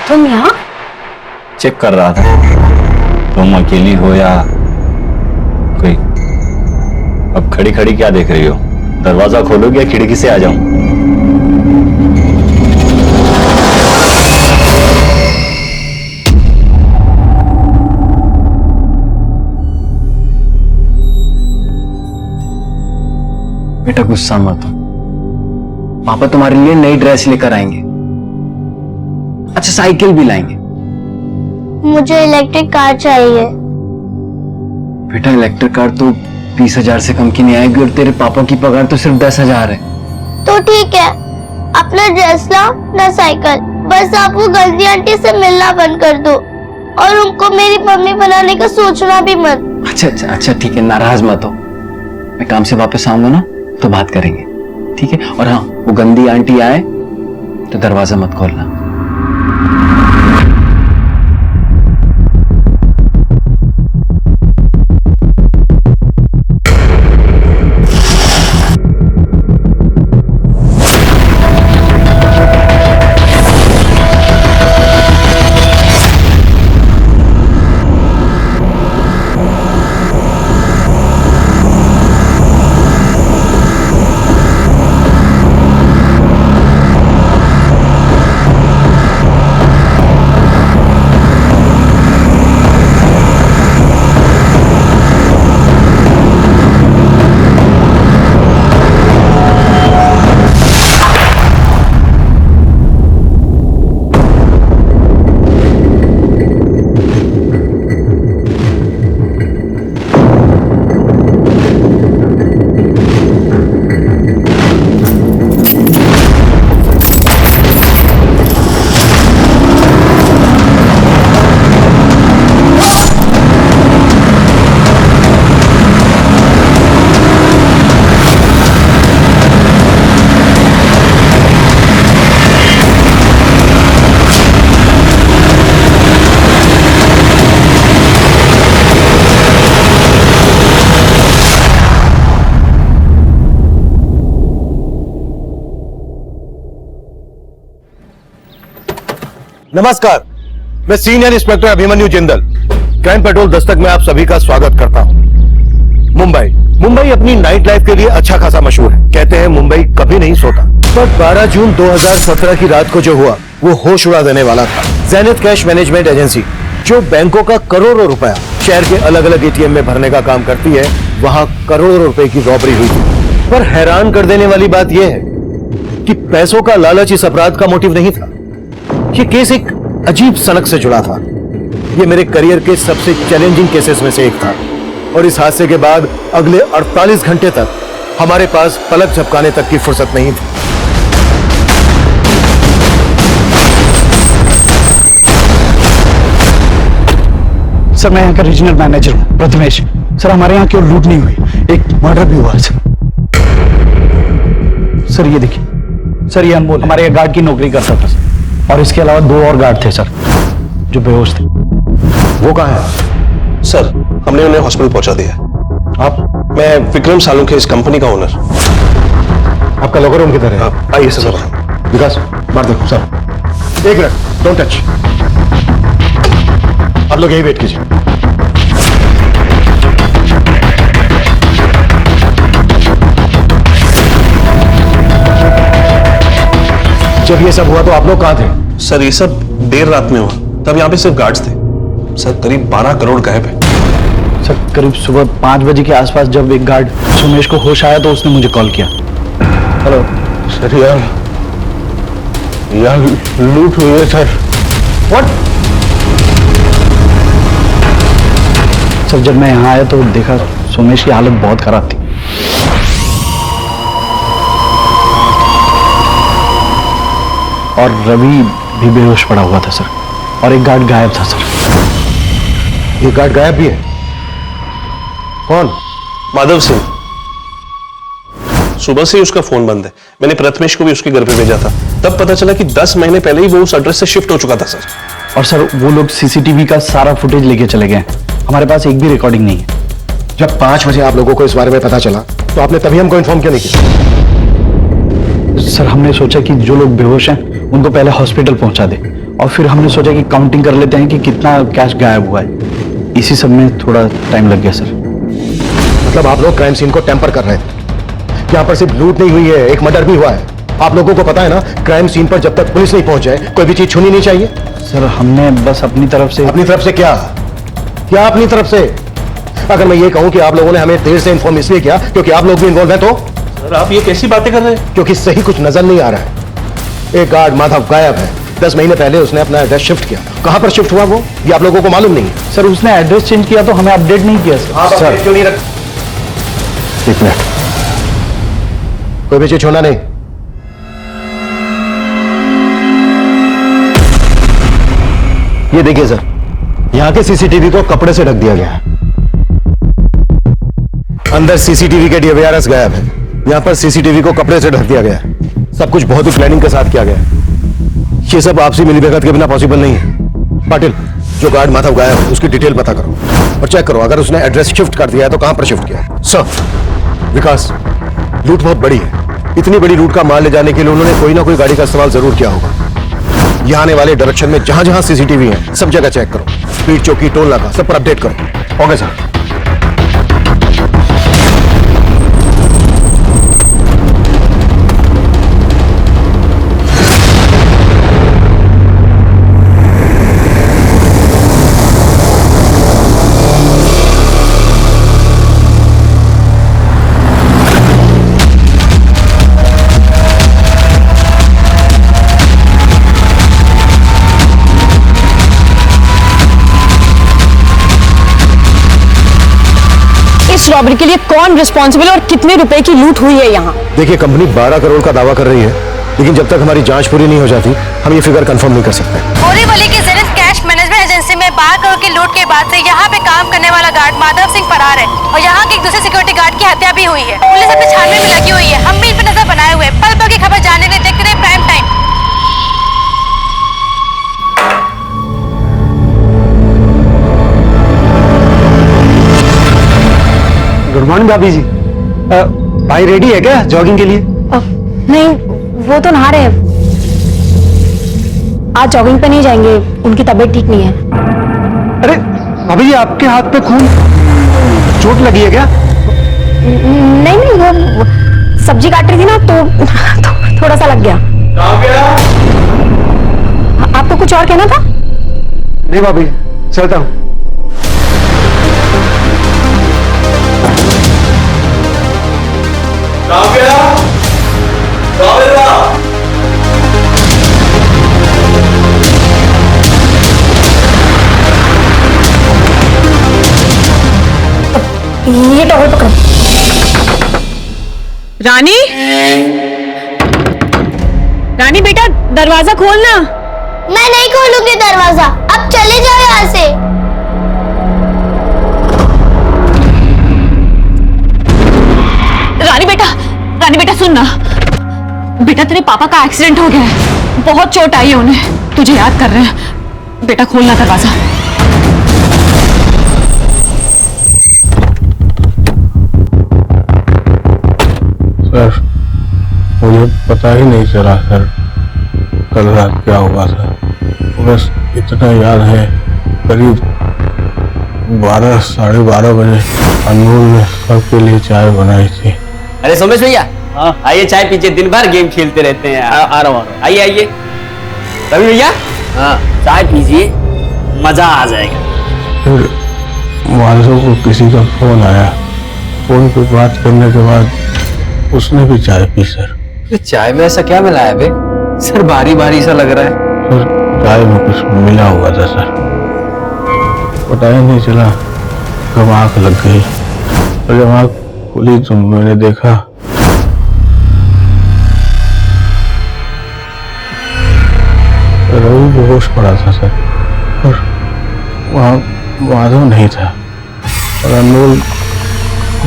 तुम यहाँ? चेक कर रहा था तुम अकेली हो या कोई। अब खड़ी खड़ी क्या देख रही हो? दरवाजा खोलोगे या खिड़की से आ जाऊं? बेटा गुस्सा मत हो, पापा तुम्हारे लिए नई ड्रेस लेकर आएंगे, अच्छा साइकिल भी लाएंगे। मुझे इलेक्ट्रिक कार चाहिए। बेटा इलेक्ट्रिक कार तो 20,000 से कम की नहीं आएगी और तेरे पापा की पगार तो सिर्फ 10,000 है। तो ठीक है, अपना ड्रेस लाओ ना साइकिल, बस आप वो गंदी आंटी से मिलना बंद कर दो और उनको मेरी मम्मी बनाने का सोचना भी मत। अच्छा ठीक है, नाराज मत हो, मैं काम से वापस आऊंगा ना तो बात करेंगे, ठीक है? और हाँ, वो गंदी आंटी आए तो दरवाजा मत खोलना। नमस्कार, मैं senior inspector Abhimanyu Jindal, crime petrol Dastak में आप सभी का स्वागत करता हूं। मुंबई अपनी नाइट लाइफ के लिए अच्छा खासा मशहूर है। कहते हैं मुंबई कभी नहीं सोता, पर 12 जून 2017 की रात को जो हुआ वो होश उड़ा देने वाला था। ज़ेनिथ कैश मैनेजमेंट एजेंसी, जो बैंकों का करोड़ों रुपया शहर के अलग अलग एटीएम में भरने का काम करती है, वहां करोड़ों रुपए की रॉबरी हुई थी। पर हैरान कर देने वाली बात यह है कि पैसों का लालच इस अपराध का मोटिव नहीं था। ये केस एक अजीब सनक से जुड़ा था। ये मेरे करियर के सबसे चैलेंजिंग केसेस में से एक था और इस हादसे के बाद अगले 48 घंटे तक हमारे पास पलक झपकाने तक की फुर्सत नहीं थी। सर, मैं यहाँ का रीजनल मैनेजर हूँ प्रथमेश। सर, हमारे यहाँ केवल लूट नहीं हुई, एक मर्डर भी हुआ। सर ये देखिए, सर ये अनमोल हमारे यहाँ गार्ड की नौकरी करता था और इसके अलावा 2 और गार्ड थे सर जो बेहोश थे। वो कहाँ है? सर, हमने उन्हें हॉस्पिटल पहुंचा दिया। आप? मैं विक्रम सालुंखे, इस कंपनी का ओनर। आपका लॉकर रूम किधर है? आइए सर। विकास, बाहर देखो सर। एक मिनट, डोंट टच। आप लोग यहीं वेट कीजिए। जब ये सब हुआ तो आप लोग कहां थे? सर ये सब देर रात में हुआ, तब यहाँ पे सिर्फ गार्ड्स थे। सर करीब 12 करोड़ गायब है। सर करीब सुबह 5 बजे के आसपास जब एक गार्ड सुमेश को होश आया तो उसने मुझे कॉल किया। हेलो सर यार लूट हुई है सर। व्हाट? सर जब मैं यहाँ आया तो देखा सुमेश की हालत बहुत खराब थी। और रवि भी बेहोश पड़ा हुआ था सर, और एक गार्ड गायब था सर। एक गार्ड गायब भी है? कौन? माधव सिंह। सुबह से ही उसका फोन बंद है। मैंने प्रथमेश को भी उसके घर पे भेजा था, तब पता चला कि 10 महीने पहले ही वो उस एड्रेस से शिफ्ट हो चुका था सर। और सर वो लोग सीसीटीवी का सारा फुटेज लेके चले गए। हमारे पास एक भी रिकॉर्डिंग नहीं है। जब 5 बजे आप लोगों को इस बारे में पता चला तो आपने तभी हमको इन्फॉर्म क्यों नहीं किया? सर हमने सोचा कि जो लोग बेहोश हैं उनको पहले हॉस्पिटल पहुंचा दे, और फिर हमने सोचा कि काउंटिंग कर लेते हैं कि कितना कैश गायब हुआ है। इसी सब में थोड़ा टाइम लग गया सर। मतलब आप लोग क्राइम सीन को टेम्पर कर रहे थे? यहाँ पर सिर्फ लूट नहीं हुई है, एक मर्डर भी हुआ है। आप लोगों को पता है ना, क्राइम सीन पर जब तक पुलिस नहीं पहुंच जाए कोई भी चीज छूनी नहीं चाहिए। सर हमने बस अपनी तरफ से। अपनी तरफ से क्या? क्या अपनी तरफ से? अगर मैं ये कहूं कि आप लोगों ने हमें देर से इन्फॉर्म इसलिए किया क्योंकि आप लोग भी इन्वॉल्व हैं तो? सर आप ये कैसी बातें कर रहे हैं? क्योंकि सही कुछ नजर नहीं आ रहा है। एक गार्ड माधव गायब है। 10 महीने पहले उसने अपना एड्रेस शिफ्ट किया। कहां पर शिफ्ट हुआ वो, ये आप लोगों को मालूम नहीं है? सर उसने एड्रेस चेंज किया तो हमें अपडेट नहीं किया सर। क्यों नहीं रख? एक मिनट, कोई भी चीज छोड़ना नहीं। ये देखिए सर, यहां के सीसीटीवी को कपड़े से ढक दिया गया है। अंदर सीसीटीवी के DVRs गायब है। यहां पर सीसीटीवी को कपड़े से ढक दिया गया है। सब कुछ बहुत ही प्लानिंग के साथ किया गया है। ये सब आपसी मिलीभगत के बिना पॉसिबल नहीं है। पाटिल, जो गार्ड माधव गायब है उसकी डिटेल पता करो और चेक करो, अगर उसने एड्रेस शिफ्ट कर दिया है तो कहां पर शिफ्ट किया है। सर विकास, लूट बहुत बड़ी है। इतनी बड़ी लूट का माल ले जाने के लिए उन्होंने कोई ना कोई गाड़ी का इस्तेमाल जरूर किया होगा। यहाँ आने वाले डायरेक्शन में जहां जहां सीसीटीवी है सब जगह चेक करो। स्पीड चौकी, टोल नाका, सब पर अपडेट करो। Okay sir. रॉबरी के लिए कौन रिस्पॉन्सिबल और कितने रुपए की लूट हुई है यहाँ? देखिए कंपनी 12 करोड़ का दावा कर रही है, लेकिन जब तक हमारी जांच पूरी नहीं हो जाती हम ये फिगर कंफर्म नहीं कर सकते। बोरीवली की ज़ेनिथ कैश मैनेजमेंट एजेंसी में 12 करोड़ की लूट के बाद से यहाँ पे काम करने वाला गार्ड माधव सिंह फरार है और यहाँ के एक दूसरे सिक्योरिटी गार्ड की हत्या भी हुई है। पुलिस अपने छानबीन में लगी हुई है। हम भी इन पर नजर बनाए हुए, पल पल की खबर जानने के लिए देखते रहे प्राइम टाइम। गुड मॉर्निंग भाभी जी। भाई रेडी है क्या जॉगिंग के लिए? नहीं, वो तो नहा रहे हैं। आज जॉगिंग पे नहीं जाएंगे, उनकी तबीयत ठीक नहीं है। अरे भाभी जी, आपके हाथ पे खून, चोट लगी है क्या? नहीं नहीं, वो सब्जी काट रही थी ना तो थोड़ा सा लग गया। आपको कुछ और कहना था? नहीं भाभी, चलता हूँ। ये टॉवल पकड़ो। रानी, रानी बेटा दरवाजा खोलना। मैं नहीं खोलूंगी दरवाजा, अब चले जाओ यहाँ से। रानी बेटा सुनना, बेटा तेरे पापा का एक्सीडेंट हो गया है, बहुत चोट आई है उन्हें, तुझे याद कर रहे हैं। बेटा खोलना दरवाजा। सर मुझे पता ही नहीं चला सर कल रात क्या हुआ था। बस इतना याद है, करीब 12 साढ़े 12 बजे अनमोल ने सबके लिए चाय बनाई थी। अरे सोमेश भैया, आइए चाय पीजिए, दिन भर गेम खेलते रहते हैं। आ रहा हूँ, आइए आइए। रवि भैया हाँ चाय पीजिए, मजा आ जाएगा। फिर माधव को किसी का फोन आया, फोन पे बात करने के बाद उसने भी चाय पी सर। चाय में ऐसा क्या मिला है बे? सर भारी भारी सा लग रहा है। सर चाय में कुछ मिला हुआ था सर, पता ही नहीं चला कब आंख लग गई, और जब आंख खुली तो मैंने देखा रवि बेहोश पड़ा था सर, और वहाँ माधव नहीं था और अनमोल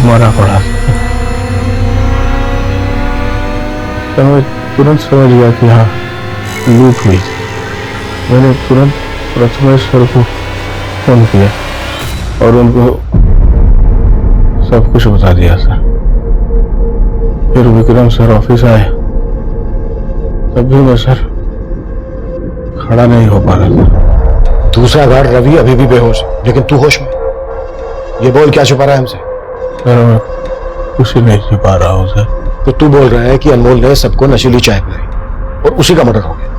मरा पड़ा था। तो मैं तुरंत समझ गया कि हाँ लूट हुई थी। मैंने तुरंत प्रथमेश सर को फोन किया और उनको सब कुछ बता दिया सर। फिर विक्रम सर ऑफिस आए, तब भी मैं सर खड़ा नहीं हो पा रहा था। दूसरा गार्ड रवि अभी भी बेहोश, लेकिन तू होश में। ये बोल क्या छुपा रहा है हमसे? सर मैं कुछ नहीं छुपा रहा हूँ सर। तो तू बोल रहा है कि अनमोल ने सबको नशीली चाय पिलाई और उसी का मर्डर हो गया,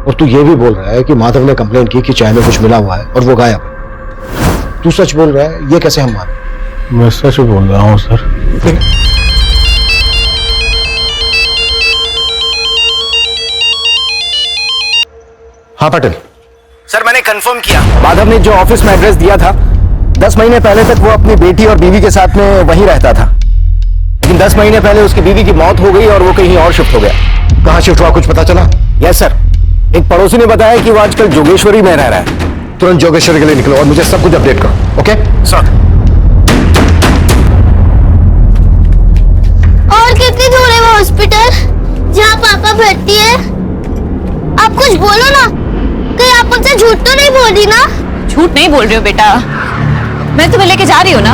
और तू ये भी बोल रहा है कि माधव ने कंप्लेंट की कि चाय में कुछ मिला हुआ है और वो गायब है। तू सच बोल रहा है, ये कैसे हम माने? मैं सच बोल रहा हूँ सर। हाँ पटेल सर मैंने कंफर्म किया, माधव ने जो ऑफिस में एड्रेस दिया था 10 महीने पहले तक वो अपनी बेटी और बीवी के साथ में वहीं रहता था, लेकिन 10 महीने पहले उसकी बीवी की मौत हो गई और वो कहीं और शिफ्ट हो गया। कहाँ शिफ्ट हुआ कुछ पता चला? यस सर, एक पड़ोसी ने बताया कि वो आजकल जोगेश्वरी में रह रहा है। तुरंत जोगेश्वरी के लिए निकलो और मुझे सब कुछ अपडेट करो। Okay sir. और कितनी दूर है वो हॉस्पिटल जहाँ पापा भर्ती है? आप कुछ बोलो ना, कहीं आप मुझसे झूठ तो नहीं बोल रही ना? झूठ नहीं बोल रही हो बेटा, मैं तुम्हें लेके जा रही हूँ ना।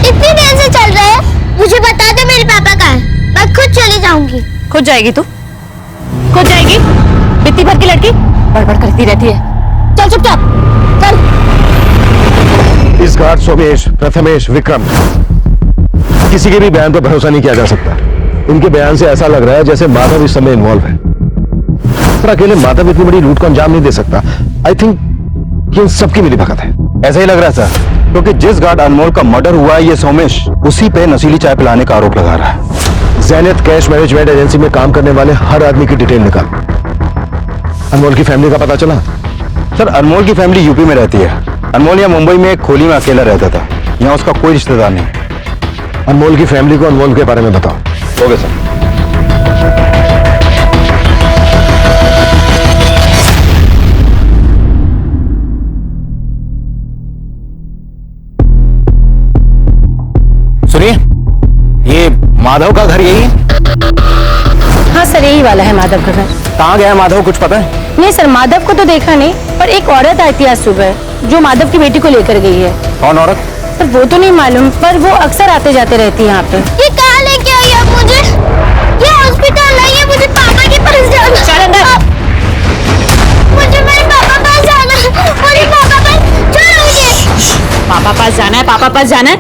इतनी देर से चल रहा है, मुझे बता दो मेरे पापा कहाँ है, मैं खुद चली जाऊंगी। खुद जाएगी तू? खुद जाएगी? बित्ती भर की लड़की बड़बड़ करती रहती है। चल चुपचाप चल। इस गार्ड सोमेश, प्रथमेश, विक्रम, किसी के भी बयान पर भरोसा नहीं किया जा सकता। इनके बयान से ऐसा लग रहा है जैसे माधव इस समय इन्वॉल्व है, पर अकेले माधव इतनी बड़ी लूट को अंजाम नहीं दे सकता। आई थिंक ये इन सबकी मिली भगत है। ऐसा ही लग रहा है सर, क्योंकि जिस गार्ड अनमोल का मर्डर हुआ है ये सोमेश उसी पे नशीली चाय पिलाने का आरोप लगा रहा है। ज़ैनत कैश मैनेजमेंट एजेंसी में काम करने वाले हर आदमी की डिटेल निकाल। अनमोल की फैमिली का पता चला? सर अनमोल की फैमिली यूपी में रहती है। अनमोल यहाँ मुंबई में एक खोली में अकेला रहता था, यहाँ उसका कोई रिश्तेदार नहीं है। अनमोल की फैमिली को अनमोल के बारे में बताओ। Okay sir. सुनिए, ये माधव का घर यही है? हाँ सर, यही वाला है माधव का घर। कहाँ गया माधव, कुछ पता है? नहीं सर, माधव को तो देखा नहीं, पर एक औरत आई थी आज सुबह जो माधव की बेटी को लेकर गई है। कौन औरत? सर वो तो नहीं मालूम, पर वो अक्सर आते जाते रहती है यहाँ पे। ये कहाँ लेके आई आप मुझे? ये हॉस्पिटल नहीं है, मुझे पापा के पास जाना। चल अंदर। मुझे मेरे पापा पास जाना है, मेरे पापा पास चलो मुझे। पापा पास जाना है, पापा पास जाना है,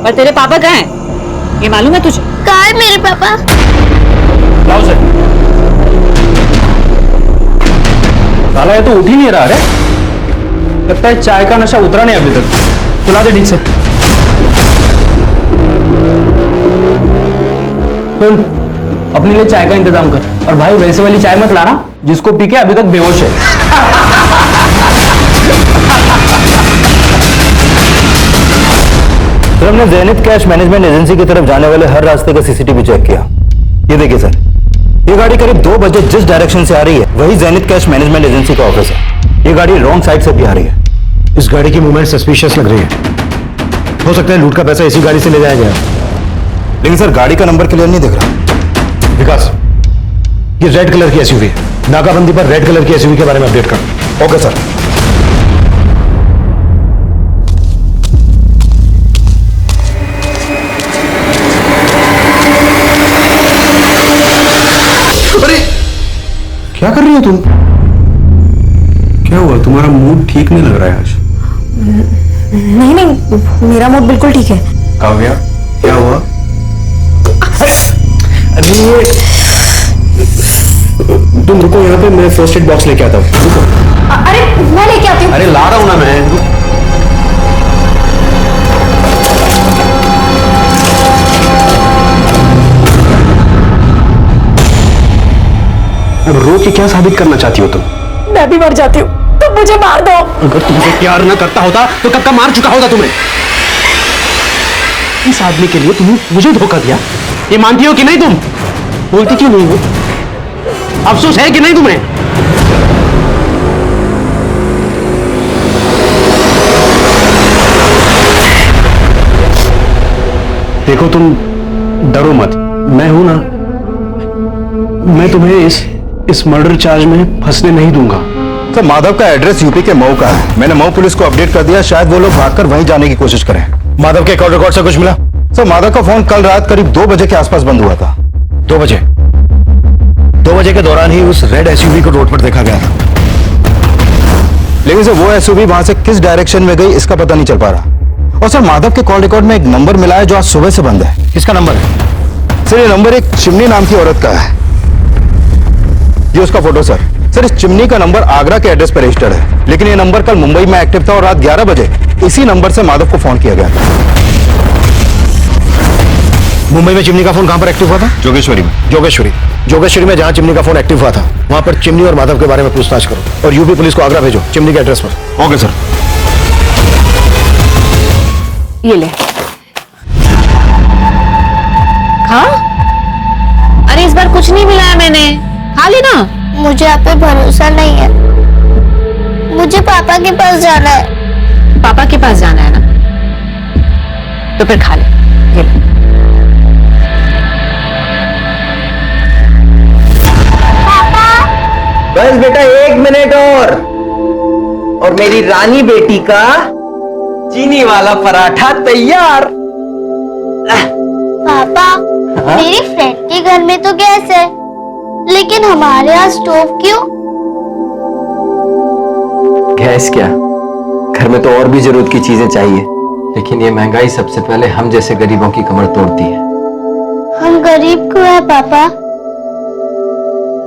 पर तेरे पापा कहाँ हैं? ये मालूम है तुझे? कहाँ है मेरे पापा? लाओ सर। साला ये तो उठ ही नहीं रहा है। लगता है चाय का नशा उतरा नहीं अभी तक। चला दे ठीक से। सुन, अपने लिए चाय का इंतजाम कर, और भाई वैसे वाली चाय मत लाना जिसको पी के अभी तक बेहोश है। सर हमने ज़ैनत कैश मैनेजमेंट एजेंसी की तरफ जाने वाले हर रास्ते का सीसीटीवी चेक किया। ये देखिए सर, ये गाड़ी करीब 2 बजे जिस डायरेक्शन से आ रही है वही ज़ैनत कैश मैनेजमेंट एजेंसी का ऑफिस है। ये गाड़ी रॉन्ग साइड से भी आ रही है। इस गाड़ी की मूवमेंट सस्पिशियस लग रही है। हो सकता है लूट का पैसा इसी गाड़ी से ले जाया गया। लेकिन सर गाड़ी का नंबर क्लियर नहीं दिख रहा। विकास, ये रेड कलर की एसयूवी है। नाकाबंदी पर रेड कलर की एसयूवी के बारे में अपडेट कर। Okay sir. क्या कर रही हो तुम? क्या हुआ, तुम्हारा मूड ठीक नहीं लग रहा है आज? नहीं नहीं, मेरा मूड बिल्कुल ठीक है। काव्या, क्या हुआ? तुम रुको यहाँ पे, मैं फर्स्ट एड बॉक्स लेके आता हूँ। अरे मैं लेके आती हूँ। अरे ला रहा हूँ ना मैं। अब रो के क्या साबित करना चाहती हो तुम? मैं भी मर जाती हूँ, तुम मुझे मार दो। अगर तुमसे प्यार ना करता होता तो कब का मार चुका होता तुम्हें। इस आदमी के लिए तुमने मुझे धोखा दिया, ये मानती हो कि नहीं? तुम बोलती क्यों नहीं हो? अफसोस है कि नहीं तुम्हें? देखो तुम डरो मत, मैं हूं ना, मैं तुम्हें इस मर्डर चार्ज में फंसने नहीं दूंगा। सर माधव का एड्रेस यूपी के मऊ का है। मैंने मऊ पुलिस को अपडेट कर दिया, शायद वो लोग भागकर वहीं जाने की कोशिश करें। माधव के कॉल रिकॉर्ड से कुछ मिला? सर माधव का फोन कल रात करीब 2 बजे के आसपास बंद हुआ था। 2 बजे? 2 बजे के दौरान ही उस रेड एसयूवी को रोड पर देखा गया था। लेकिन सर वो एसयूवी वहां से किस डायरेक्शन में गई इसका पता नहीं चल पा रहा। और सर माधव के कॉल रिकॉर्ड में एक नंबर मिला है जो आज सुबह से बंद है। किसका नंबर है? सर ये नंबर एक चिमनी नाम की औरत का है। ये उसका फोटो सर। सर इस चिमनी का नंबर आगरा के एड्रेस पर रजिस्टर्ड है, लेकिन ये नंबर कल मुंबई में एक्टिव था और रात 11 बजे इसी नंबर से माधव को फोन किया गया था। मुंबई में चिमनी का फोन कहां पर एक्टिव हुआ था? जोगेश्वरी में। जोगेश्वरी में जहां चिमनी का फोन एक्टिव हुआ था वहां पर चिमनी और माधव के बारे में पूछताछ करो और यूपी पुलिस को आगरा भेजो चिमनी के एड्रेस पर। Okay sir. ये ले खा। अरे इस बार कुछ नहीं मिलाया मैंने, खा ली ना। मुझे आप पे भरोसा नहीं है, मुझे पापा के पास जाना है। पापा के पास जाना है ना, तो फिर खा ले। ये ले। बस बेटा 1 मिनट और मेरी रानी बेटी का चीनी वाला पराठा तैयार। पापा मेरी फ्रेंड के घर में तो गैस है, लेकिन हमारे यहाँ स्टोव क्यों? गैस क्या, घर में तो और भी जरूरत की चीजें चाहिए, लेकिन ये महंगाई सबसे पहले हम जैसे गरीबों की कमर तोड़ती है। हम गरीब क्यों है पापा?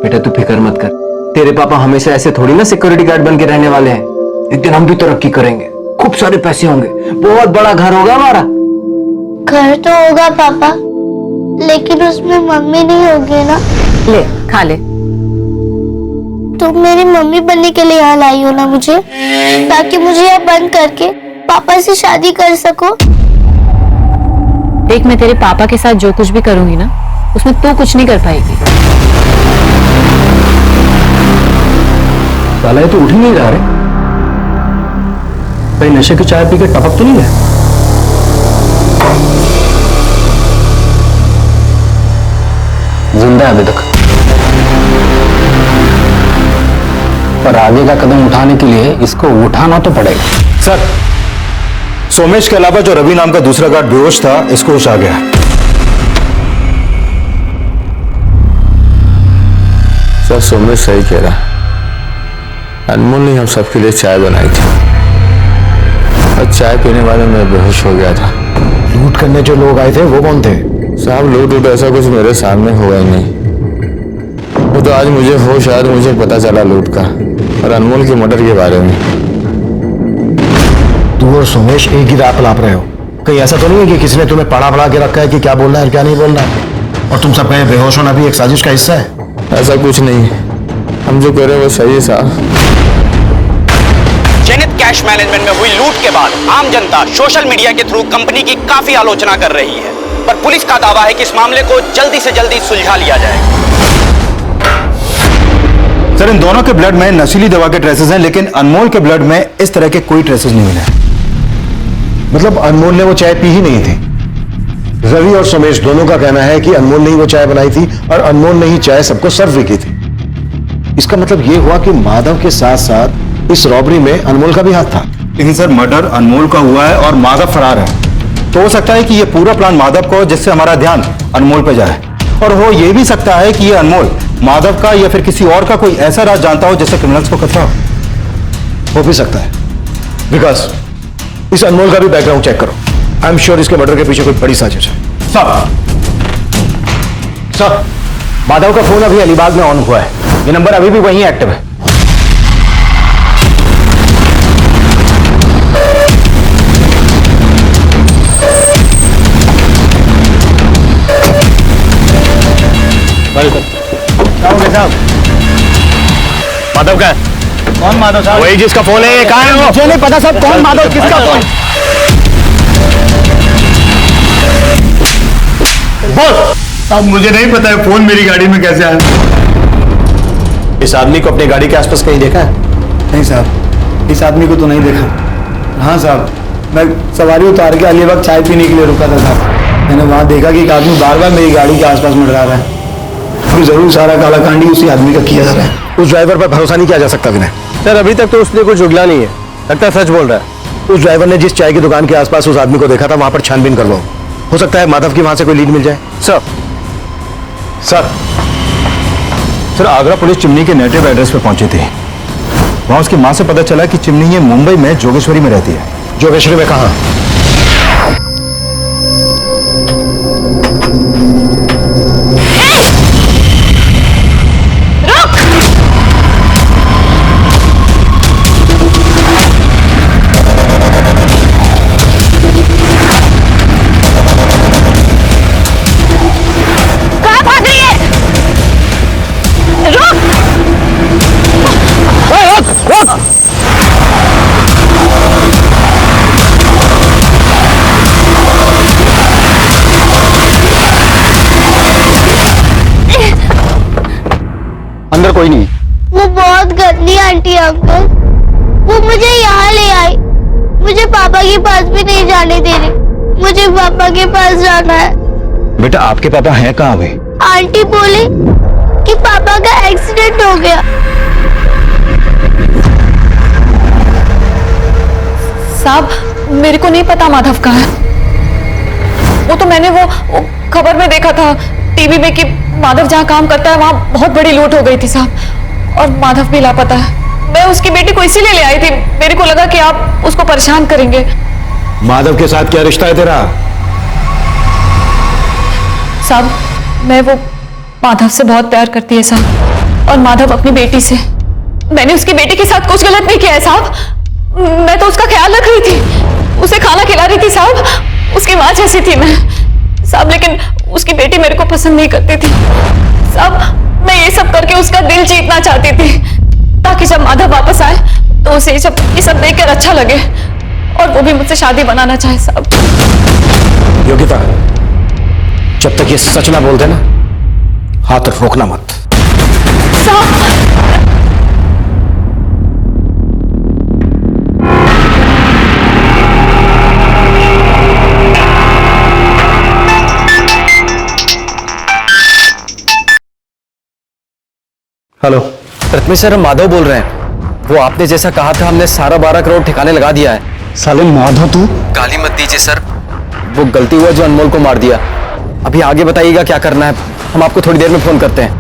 बेटा तू फिक्र मत कर, तेरे पापा हमेशा ऐसे थोड़ी ना सिक्योरिटी गार्ड बन के रहने वाले हैं। एक दिन हम भी तरक्की करेंगे, खूब सारे पैसे होंगे, बहुत बड़ा घर होगा हमारा। घर तो होगा पापा, लेकिन उसमें मम्मी नहीं होगी ना। ले खा ले। तुम मेरी मम्मी बनने के लिए यहाँ लाई हो ना मुझे, ताकि मुझे यहाँ बंद करके पापा से शादी कर सको। देख मैं तेरे पापा के साथ जो कुछ भी करूंगी ना, उसमें तू कुछ नहीं कर पाएगी। साला ये तो उठ ही नहीं रहा रे। भाई नशे की चाय पी के टपक तो नहीं है? जिंदा है अभी तक, पर आगे का कदम उठाने के लिए इसको उठाना तो पड़ेगा। सर सोमेश के अलावा जो रवि नाम का दूसरा गार्ड बेहोश था, इसको होश आ गया। सर सोमेश सही कह रहा, अनमोल ने हम सबके लिए चाय बनाई थी और चाय पीने वाले में बेहोश हो गया था। लूट करने जो लोग आए थे वो कौन थे? साहब लूट ऐसा कुछ मेरे सामने हुआ ही नहीं। वो तो आज मुझे होश आया तो मुझे पता चला लूट का और अनमोल के मर्डर के बारे में। तू और सोमेश एक ही रात लाप रहे हो, कहीं ऐसा तो नहीं है कि किसी ने तुम्हें पढ़ा पढ़ा के रखा है कि क्या बोलना है और क्या नहीं बोलना है, और तुम सब कहीं बेहोश होना भी एक साजिश का हिस्सा है? ऐसा कुछ नहीं, हम जो कह रहे हैं वो सही है साहब। चयनित कैश मैनेजमेंट में हुई लूट के बाद आम जनता सोशल मीडिया के थ्रू कंपनी की काफी आलोचना कर रही है, पर पुलिस का दावा है कि इस मामले को जल्दी से जल्दी सुलझा लिया जाएगा। सर इन दोनों के ब्लड में नशीली दवा के ट्रेसेस हैं, लेकिन अनमोल के ब्लड में इस तरह के कोई ट्रेसेस नहीं मिले। मतलब अनमोल ने वो चाय पी ही नहीं थी? रवि और सोमेश दोनों का कहना है कि अनमोल ने ही वो चाय बनाई थी और अनमोल ने ही चाय सबको सर्व भी की थी। इसका मतलब ये हुआ कि माधव के साथ साथ इस रॉबरी में अनमोल का भी हाथ था। लेकिन सर मर्डर अनमोल का हुआ है और माधव फरार है, तो हो सकता है कि ये पूरा प्लान माधव को, जिससे हमारा ध्यान अनमोल पे जाए। और हो ये भी सकता है कि ये अनमोल माधव का या फिर किसी और का कोई ऐसा राज जानता हो जिससे क्रिमिनल्स को खतरा हो भी सकता है। विकास इस अनमोल का भी बैकग्राउंड चेक करो, आई एम श्योर इसके मर्डर के पीछे कोई बड़ी साजिश है। सर माधव का फोन अभी अलीबाग में ऑन हुआ है, ये नंबर अभी भी वहीं एक्टिव है। साहब माधव का है? कौन माधव साहब? वही जिसका फोन है, कहाँ है वो? मुझे नहीं पता साहब कौन माधव, किसका फोन? बोल। अब मुझे नहीं पता है फोन मेरी गाड़ी में कैसे आया। इस आदमी को अपनी गाड़ी के आसपास कहीं देखा है? नहीं साहब, इस आदमी को तो नहीं देखा। हाँ साहब, मैं सवारी उतार के अलीबाग चाय पीने के लिए रुका था साहब। मैंने वहाँ देखा कि एक आदमी बार बार मेरी गाड़ी के आसपास मंडरा रहा है। तो जरूर सारा कालाकांडी उसी आदमी का किया जा रहा है। उस ड्राइवर पर भरोसा नहीं किया जा सकता विनय। सर अभी तक तो उसने कुछ उगला नहीं है, लगता है सच बोल रहा है। उस ड्राइवर ने जिस चाय की दुकान के आसपास उस आदमी को देखा था, वहां पर छानबीन करवाओ। हो सकता है माधव की वहां से कोई लीड मिल जाए। Sir sir sir Agra police chimney के नेटिव एड्रेस पे पहुंची थी। वहां उसकी मां से पता चला कि चिमनी ये मुंबई में जोगेश्वरी में रहती है। जोगेश्वरी में कहां? अंदर कोई नहीं। वो बहुत गंदी आंटी अंकल, वो मुझे यहाँ ले आई। मुझे पापा के पास भी नहीं जाने दे रही। मुझे पापा के पास जाना है। बेटा आपके पापा हैं कहाँ हुए? आंटी बोली कि पापा का एक्सीडेंट हो गया। साहब मेरे को नहीं पता माधव कहाँ है। वो तो मैंने वो खबर में देखा था टीवी में कि माधव जहाँ काम करता है वहाँ बहुत बड़ी लूट हो गई थी साहब, और माधव भी लापता है। मैं उसकी बेटी को इसीलिए ले आई थी, मेरे को लगा कि आप उसको परेशान करेंगे। माधव के साथ क्या रिश्ता है तेरा? साहब मैं वो माधव से बहुत प्यार करती है साहब, और माधव अपनी बेटी से। मैंने उसकी बेटी के साथ कुछ गलत नहीं किया है साहब। मैं तो उसका ख्याल रख रही थी, उसे खाना खिला रही थी साहब, उसकी माँ जैसी थी मैं साहब। लेकिन उसकी बेटी मेरे को पसंद नहीं करती थी साहब। मैं ये सब करके उसका दिल जीतना चाहती थी, ताकि जब माधव वापस आए तो उसे ये सब देखकर अच्छा लगे, और वो भी मुझसे शादी बनाना चाहे साहब। योगिता, जब तक ये सच ना बोलते ना, हाथ रोकना मत। हेलो प्रथमेश सर, हम माधव बोल रहे हैं। वो आपने जैसा कहा था, हमने सारा 12 करोड़ ठिकाने लगा दिया है। साले माधव तू? गाली मत दीजिए सर, वो गलती हुआ जो अनमोल को मार दिया। अभी आगे बताइएगा क्या करना है, हम आपको थोड़ी देर में फोन करते हैं।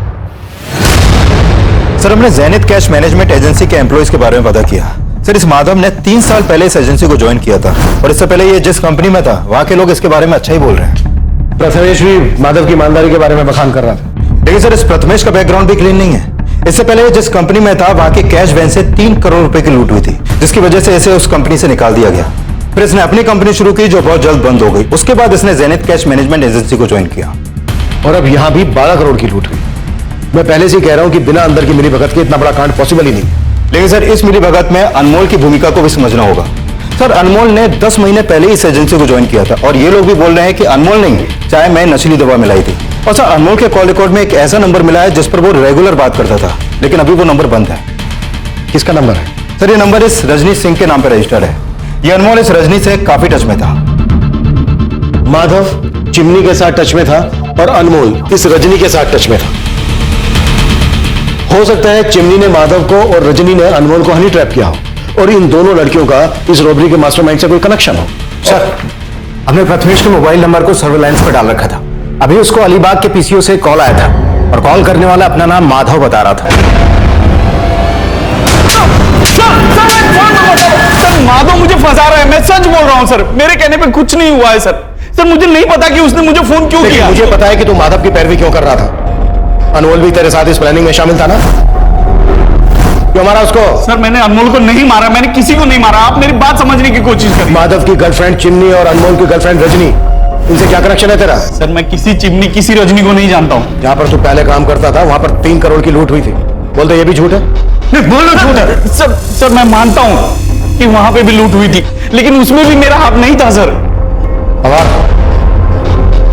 सर हमने ज़ेनिथ कैश मैनेजमेंट एजेंसी के एम्प्लॉयज के बारे में पता किया। सर इस माधव ने 3 साल पहले इस एजेंसी को ज्वाइन किया था, और इससे पहले ये जिस कंपनी में था वहां के लोग इसके बारे में अच्छा ही बोल रहे हैं। प्रथमेश भी माधव की ईमानदारी के बारे में बखान कर रहा था। लेकिन सर इस प्रथमेश का बैकग्राउंड भी क्लीन नहीं है। इससे पहले जिस कंपनी में था वहां के कैश वैन से 3 करोड़ रुपए की लूट हुई थी, जिसकी वजह से इसे उस कंपनी से निकाल दिया गया। फिर इसने अपनी कंपनी शुरू की जो बहुत जल्द बंद हो गई। उसके बाद इसने ज़ेनिथ कैश मैनेजमेंट एजेंसी को ज्वाइन किया, और अब यहां भी 12 करोड़ की लूट हुई। मैं पहले से ही कह रहा हूं कि बिना अंदर की मिलीभगत के इतना बड़ा कांड पॉसिबल ही नहीं। लेकिन सर इस मिलीभगत में अनमोल की भूमिका को भी समझना होगा। सर अनमोल ने 10 महीने पहले इस एजेंसी को ज्वाइन किया था, और ये लोग भी बोल रहे हैं कि अनमोल नहीं, चाहे मैं नशीली दवा मिलाई थी। और सर अनमोल के कॉल रिकॉर्ड में एक ऐसा नंबर मिला है जिस पर वो रेगुलर बात करता था, लेकिन अभी वो नंबर बंद है। किसका नंबर है? सर ये नंबर इस रजनी सिंह के नाम पर रजिस्टर्ड है। ये अनमोल इस रजनी से काफी टच में था। माधव चिमनी के साथ टच में था, और अनमोल इस रजनी के साथ टच में था। हो सकता है चिमनी ने माधव को और रजनी ने अनमोल को हनी ट्रैप किया हो, और इन दोनों लड़कियों का इस रॉबरी के मास्टरमाइंड से कोई कनेक्शन हो। सर हमने प्रथमेश के मोबाइल नंबर को सर्वेलांस पर डाल रखा था। अभी उसको अलीबाग के पीसीओ से कॉल आया था, और कॉल करने वाला अपना नाम माधव बता रहा था। सर माधव मुझे फंसा रहा है, मैं सच बोल रहा हूँ सर, मेरे कहने पे कुछ नहीं हुआ है सर। सर मुझे नहीं पता कि उसने मुझे फोन क्यों किया। मुझे पता है कि तू माधव की पैरवी क्यों कर रहा था। अनमोल भी तेरे साथ इस प्लानिंग में शामिल था ना? क्यों मारा उसको? सर मैंने अनमोल को नहीं मारा, मैंने किसी को नहीं मारा। आप मेरी बात समझने की कोशिश करिए। माधव की गर्लफ्रेंड चिमनी और अनमोल की गर्लफ्रेंड रजनी, इनसे क्या कनेक्शन है तेरा? सर मैं किसी चिमनी किसी रजनी को नहीं जानता हूँ। जहाँ पर तू पहले काम करता था वहां पर 3 करोड़ की लूट हुई थी। बोलते ये भी झूठ है? नहीं बोलो झूठ है। सर मैं मानता हूँ कि वहां पे भी लूट हुई थी, लेकिन उसमें भी मेरा हाथ नहीं था सर। अवार,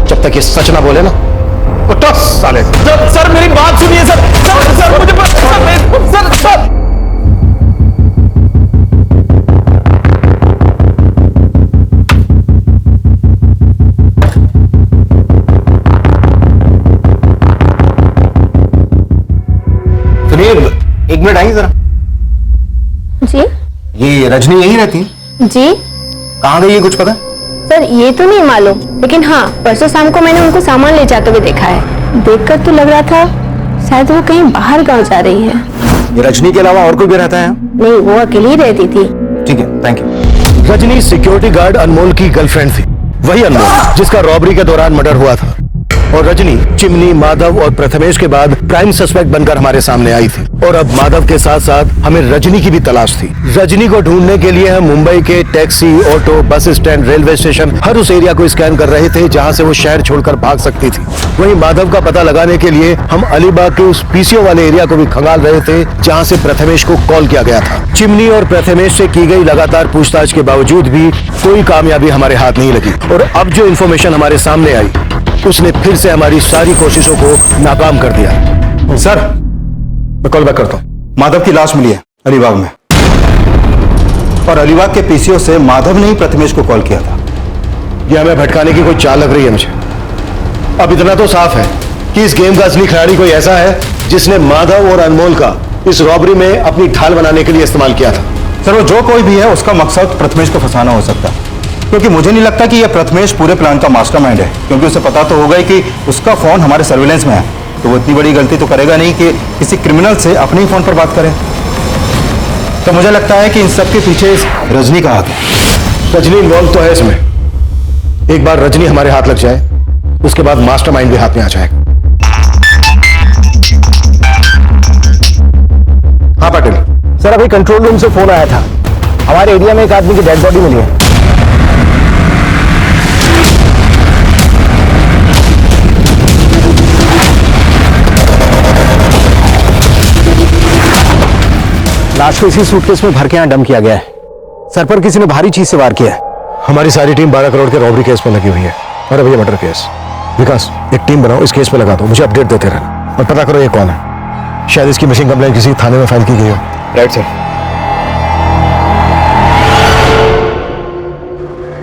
जब तक ये सच ना बोले ना तो साले। सर मेरी बात सुनिए सर। सर मुझे सर सुनिए, 1 मिनट आइए जरा। जी ये रजनी यहीं रहती है? जी कहाँ गई है कुछ पता? सर ये तो नहीं मालूम, लेकिन हाँ परसों शाम को मैंने उनको सामान ले जाते हुए देखा है। देखकर तो लग रहा था शायद वो कहीं बाहर गांव जा रही है। ये रजनी के अलावा और कोई भी रहता है? नहीं, वो अकेली ही रहती थी। ठीक है, thank you. Rajni security guard Anmol की गर्लफ्रेंड थी, वही अनमोल जिसका रॉबरी के दौरान मर्डर हुआ था। और रजनी चिमनी, माधव और प्रथमेश के बाद प्राइम सस्पेक्ट बनकर हमारे सामने आई थी। और अब माधव के साथ साथ हमें रजनी की भी तलाश थी। रजनी को ढूंढने के लिए हम मुंबई के taxi, auto, bus stand, railway station, हर उस एरिया को स्कैन कर रहे थे जहां से वो शहर छोड़कर भाग सकती थी। वहीं माधव का पता लगाने के लिए हम अलीबाग के उस पीसीओ वाले एरिया को भी खंगाल रहे थे जहां से प्रथमेश को कॉल किया गया था। चिमनी और प्रथमेश से की गई लगातार पूछताछ के बावजूद भी कोई कामयाबी हमारे हाथ नहीं लगी। और अब जो इन्फॉर्मेशन हमारे सामने आई उसने फिर से हमारी सारी कोशिशों को नाकाम कर दिया। सर मैं कॉल बैक करता हूं। माधव की लाश मिली है अलीबाग में, और अलीबाग के पीसीओ से माधव ने ही प्रथमेश को कॉल किया था। यह हमें भटकाने की कोई चाल लग रही है मुझे। अब इतना तो साफ है कि इस गेम का असली खिलाड़ी कोई ऐसा है जिसने माधव और अनमोल का इस रॉबरी में अपनी ढाल बनाने के लिए इस्तेमाल किया था। सर वो जो कोई भी है उसका मकसद प्रथमेश को फंसाना हो सकता है, क्योंकि मुझे नहीं लगता कि यह प्रथमेश पूरे प्लान का मास्टरमाइंड है, क्योंकि उसे पता तो होगा ही कि उसका फोन हमारे सर्विलेंस में है, तो वो इतनी बड़ी गलती तो करेगा नहीं कि किसी क्रिमिनल से अपने ही फोन पर बात करे। तो मुझे लगता है कि इन सब के पीछे इस रजनी का हाथ है। रजनी इन्वॉल्व तो है इसमें। एक बार रजनी हमारे हाथ लग जाए उसके बाद मास्टरमाइंड भी हाथ में आ जाएगा। हाँ पाटिल सर, अभी कंट्रोल रूम से फोन आया था। हमारे एरिया में एक आदमी की डेड बॉडी मिली है। लाश को इसी सूटकेस में भर के यहाँ डंप किया गया है। सर पर किसी ने भारी चीज से वार किया है। हमारी सारी टीम 12 करोड़ के रॉबरी केस पे लगी हुई है और अब ये मर्डर केस। विकास, एक टीम बनाओ, इस केस पे लगा दो, मुझे अपडेट देते रहना और पता करो ये कौन है। शायद इसकी मिसिंग कंप्लेंट किसी थाने में फाइल की गई हो। Right sir.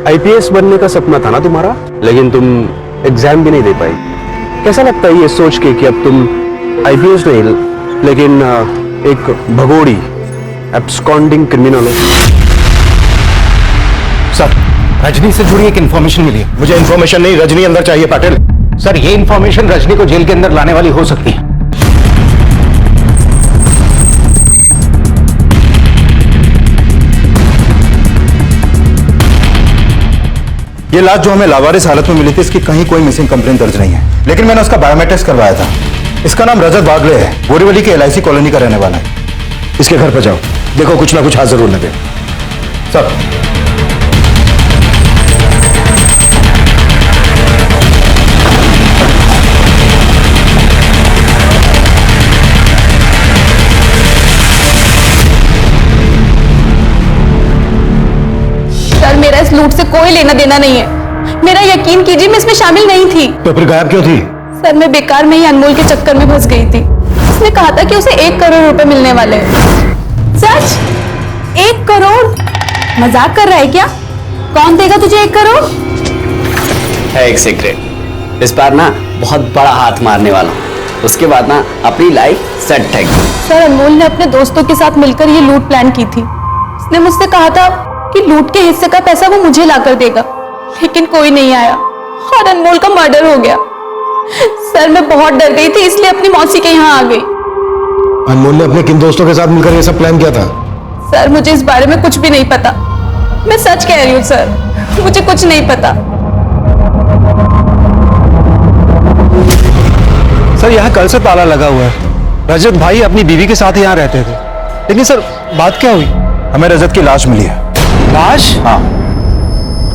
आईपीएस बनने का सपना था ना तुम्हारा, लेकिन तुम एग्जाम भी नहीं दे पाई। कैसा लगता है ये सोच के कि अब तुम आईपीएस नहीं लेकिन एक भगोड़ी एब्सकॉन्डिंग क्रिमिनल हो? सर, रजनी से जुड़ी एक इन्फॉर्मेशन मिली है। मुझे इन्फॉर्मेशन नहीं, रजनी अंदर चाहिए पाटिल। सर, ये इन्फॉर्मेशन रजनी को जेल के अंदर लाने वाली हो सकती है। ये लाश जो हमें लावारिस हालत में मिली थी, इसकी कहीं कोई मिसिंग कंप्लेंट दर्ज नहीं है, लेकिन मैंने उसका बायोमेट्रिक्स करवाया था। इसका नाम रजत बागले है, बोरीवली के LIC कॉलोनी का रहने वाला है। इसके घर पर जाओ, देखो कुछ ना कुछ हाथ जरूर लगे। सर। सर, मेरा इस लूट से कोई लेना देना नहीं है। मेरा यकीन कीजिए, मैं इसमें शामिल नहीं थी। तो फिर गायब क्यों थी? सर, मैं बेकार में ही अनमोल के चक्कर में फंस गई थी। उसने कहा था कि उसे 1 करोड़ रुपए मिलने वाले हैं। सच? 1 करोड़? मजाक कर रहा है क्या? कौन देगा तुझे 1 करोड़? है एक सीक्रेट, इस बार ना बहुत बड़ा हाथ मारने वाला हूँ, उसके बाद ना अपनी लाइफ सेट है। सर, अनमोल ने अपने दोस्तों के साथ मिलकर ये लूट प्लान की थी। उसने मुझसे कहा था कि लूट के हिस्से का पैसा वो मुझे लाकर देगा, लेकिन कोई नहीं आया और अनमोल का मर्डर हो गया। सर, मैं बहुत डर गई थी, इसलिए अपनी मौसी के यहाँ आ गई। अनमोल ने अपने किन दोस्तों के साथ मिलकर ये सब प्लान किया था? सर, मुझे इस बारे में कुछ भी नहीं पता। मैं सच कह रही हूँ सर, मुझे कुछ नहीं पता। सर, यहाँ कल से ताला लगा हुआ है। रजत भाई अपनी बीवी के साथ यहाँ रहते थे। लेकिन सर बात क्या हुई? हमें रजत की लाश मिली है। लाश? हाँ।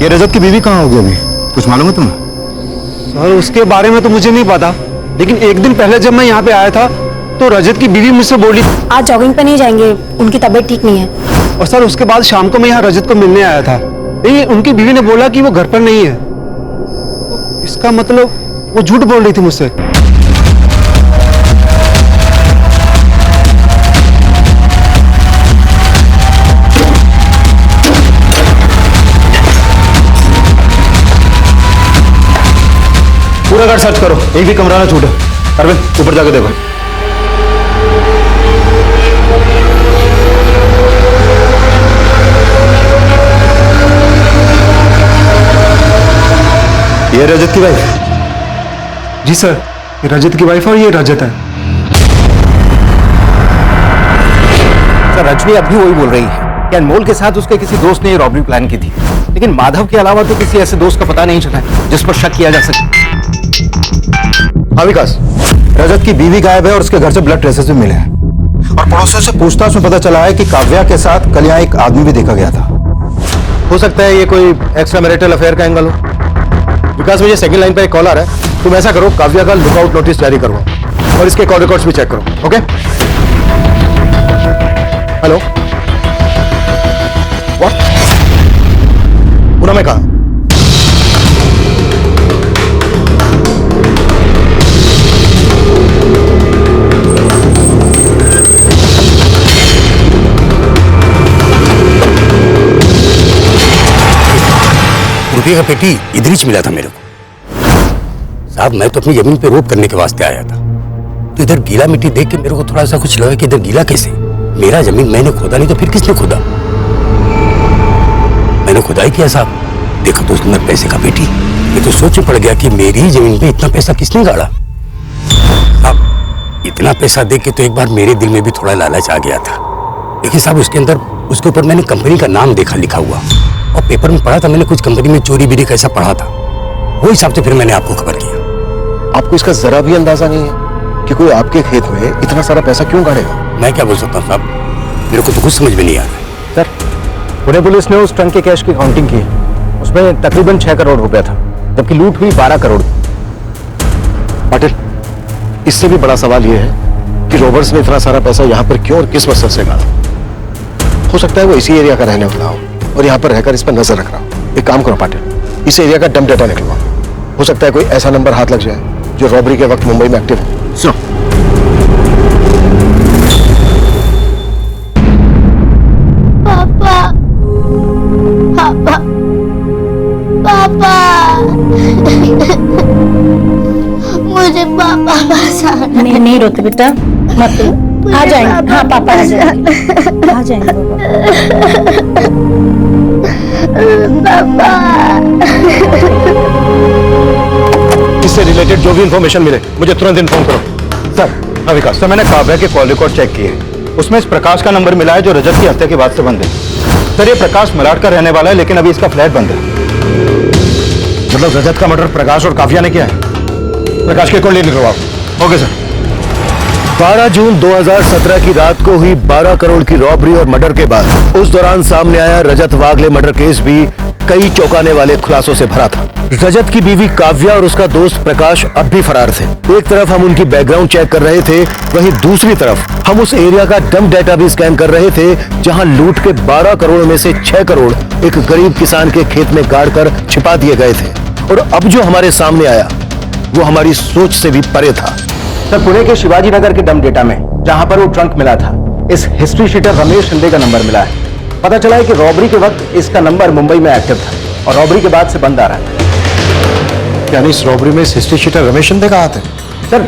ये रजत की बीवी कहाँ होगी अभी, कुछ मालूम है तुम्हें? सर उसके बारे में तो मुझे नहीं पता, लेकिन एक दिन पहले जब मैं यहाँ पे आया था तो रजत की बीवी मुझसे बोली आज जॉगिंग पे नहीं जाएंगे, उनकी तबीयत ठीक नहीं है। और सर उसके बाद शाम को मैं यहाँ रजत को मिलने आया था, लेकिन उनकी बीवी ने बोला कि वो घर पर नहीं है। इसका मतलब वो झूठ बोल रही थी मुझसे। पूरा घर सर्च करो, एक भी कमरा ना छूटे। अरविंद ऊपर जाके देखो। ये रजत की वाइफ? जी सर, ये रजत की वाइफ और ये रजत है। सर रजनी अब भी वही बोल रही है कि अनमोल के साथ उसके किसी दोस्त ने ये रॉबरी प्लान की थी, लेकिन माधव के अलावा तो किसी ऐसे दोस्त का पता नहीं चला जिस पर शक किया जा सके। हाँ विकास, रजत की बीवी गायब है और उसके घर से ब्लड ट्रेसेस भी मिले हैं और पड़ोसियों से पूछताछ में पता चला है कि काव्या के साथ कल यहाँ एक आदमी भी देखा गया था। हो सकता है ये कोई एक्स्ट्रा मैरिटल अफेयर का एंगल हो। विकास मुझे सेकंड लाइन पे एक कॉल आ रहा है, तुम ऐसा करो काव्या का लुकआउट नोटिस जारी करो और इसके कॉल रिकॉर्ड्स भी चेक करो। ओके? Hello, what? पुनः मैं कहा? रुपये का पेटी इधर मिला था मेरे को। साहब मैं तो अपनी जमीन पे रोप करने के वास्ते आया था, तो इधर गीला मिट्टी देख के मेरे को थोड़ा सा कुछ लगा कि इधर गीला कैसे? मेरा जमीन मैंने खोदा नहीं तो फिर किसने खोदा? मैंने खुदाई किया साहब। देखो तो उसके अंदर पैसे का पेटी। ये तो सोच में पड़ गया कि मेरी जमीन पे इतना पैसा किसने गाड़ा। अब इतना पैसा देख के तो एक बार मेरे दिल में भी थोड़ा लालच आ गया था, लेकिन साहब उसके अंदर उसके ऊपर मैंने कंपनी का नाम देखा लिखा हुआ और पेपर में पढ़ा था, मैंने कुछ कंपनी में चोरी बीरी कैसा पढ़ा था, वो हिसाब से फिर मैंने आपको खबर किया। आपको इसका जरा भी अंदाजा नहीं है कि कोई आपके खेत में इतना सारा पैसा क्यों गाड़ेगा? मैं क्या बोल सकता हूँ साहब, मेरे को तो कुछ समझ में नहीं आ रहा है। सर पुणे पुलिस ने उस ट्रंक के कैश की काउंटिंग की, उसमें तकरीबन 6 करोड़ रुपया था, जबकि लूट हुई 12 करोड़। पाटिल, इससे भी बड़ा सवाल यह है कि रॉबर्ट्स ने इतना सारा पैसा यहाँ पर क्यों और किस मकसद से गाड़ा? हो सकता है वो इसी एरिया का रहने वाला हो और यहाँ पर रहकर इस पर नजर रख रहा हो। एक काम करो पाटिल, इस एरिया का डंप डेटा निकलवाओ। हो सकता है कोई ऐसा नंबर हाथ लग जाए जो रॉबरी के वक्त मुंबई में एक्टिव हो। सुनो, पापा, पापा, पापा, मुझे पापा बचाना। नहीं नहीं रोते बेटा, मत रो। आ जाएंगे। हाँ पापा आ जाएंगे, आ जाएंगे पापा। इससे रिलेटेड जो भी इंफॉर्मेशन मिले मुझे तुरंत इन्फॉर्म करो। सर, हाँ विकास, सर मैंने काव्या के कॉल रिकॉर्ड चेक किए, उसमें इस प्रकाश का नंबर मिला है जो रजत की हत्या के बाद से बंद है। सर ये प्रकाश मलाड का रहने वाला है, लेकिन अभी इसका फ्लैट बंद है। मतलब रजत का मर्डर प्रकाश और काव्या ने किया है। प्रकाश के कॉल निकलवाओ। Okay sir. 12 जून 2017 की रात को हुई 12 करोड़ की रॉबरी और मर्डर के बाद उस दौरान सामने आया रजत वागले मर्डर केस भी कई चौंकाने वाले खुलासों से भरा था। रजत की बीवी काव्या और उसका दोस्त प्रकाश अब भी फरार थे। एक तरफ हम उनकी बैकग्राउंड चेक कर रहे थे, वहीं दूसरी तरफ हम उस एरिया का डंप डेटा भी स्कैन कर रहे थे जहां लूट के 12 करोड़ में से 6 करोड़ एक गरीब किसान के खेत में गाड़कर छिपा दिए गए थे। और अब जो हमारे सामने आया वो हमारी सोच से भी परे था। सर पुणे के शिवाजी नगर के डंप डेटा में जहां पर वो ट्रंक मिला था, इस हिस्ट्री शीटर रमेश शिंदे का नंबर मिला है। पता चला है कि रॉबरी के वक्त इसका नंबर मुंबई में एक्टिव था और रॉबरी के बाद से बंद आ रहा है। यानी इस रॉबरी में इस हिस्ट्री शीटर रमेश शिंदे का हाथ है? सर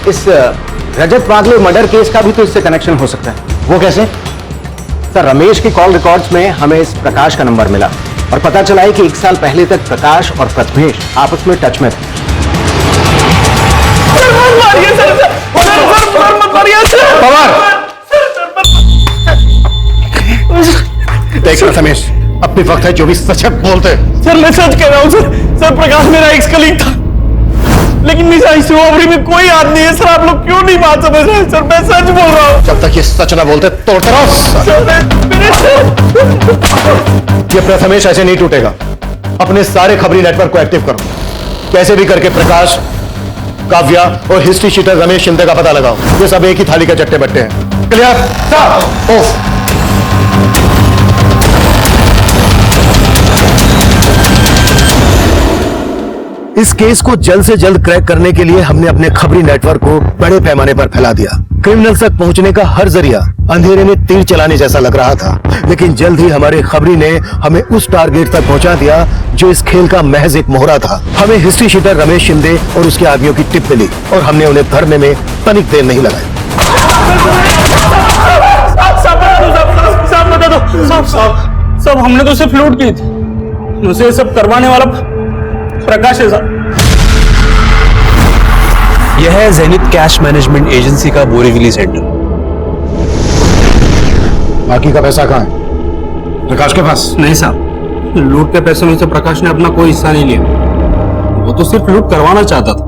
इस रजत वागले मर्डर केस का भी तो इससे कनेक्शन हो सकता है। वो कैसे? सर रमेश के कॉल रिकॉर्ड्स में हमें इस प्रकाश का नंबर मिला और पता चला है कि 1 साल पहले तक प्रकाश और प्रथमेश आपस में टच में थे। देख रमेश, अपनी वक्त है जो भी सच बोलते। सर मैं सच कह रहा हूँ सर प्रकाश मेरा एक्स कलीग था। लेकिन निशा इस रॉबरी में कोई हाथ नहीं है सर। आप लोग क्यों नहीं बात समझ रहे सर? मैं सच बोल रहा हूँ। जब तक ये सच ना बोलते तोड़ते रहो। ये प्रथमेश ऐसे नहीं टूटेगा। अपने सारे खबरी नेटवर्क को एक्टिव करो। कैसे भी करके प्रकाश, काव्या और हिस्ट्री शीटर रमेश शिंदे का पता लगाओ। ये सब एक ही थाली के चट्टे बट्टे हैं। क्लियर? ऑफ। इस केस को जल्द से जल्द क्रैक करने के लिए हमने अपने खबरी नेटवर्क को बड़े पैमाने पर फैला दिया। क्रिमिनल्स तक पहुंचने का हर जरिया अंधेरे में तीर चलाने जैसा लग रहा था, लेकिन जल्द ही हमारे खबरी ने हमें उस टारगेट तक पहुंचा दिया जो इस खेल का महज एक मोहरा था। हमें हिस्ट्री शीटर रमेश शिंदे और उसके आदमियों की टिप मिली और हमने उन्हें धरने में तनिक देर नहीं लगाई। सब हमने तो सिर्फ लूट की थी। मुझे सब करवाने वाला प्रकाश है साहब। यह है जेनिथ कैश मैनेजमेंट एजेंसी का बोरीवली सेंटर। बाकी का पैसा कहां है? प्रकाश के पास? नहीं साहब, लूट के पैसों में से प्रकाश ने अपना कोई हिस्सा नहीं लिया। वो तो सिर्फ लूट करवाना चाहता था।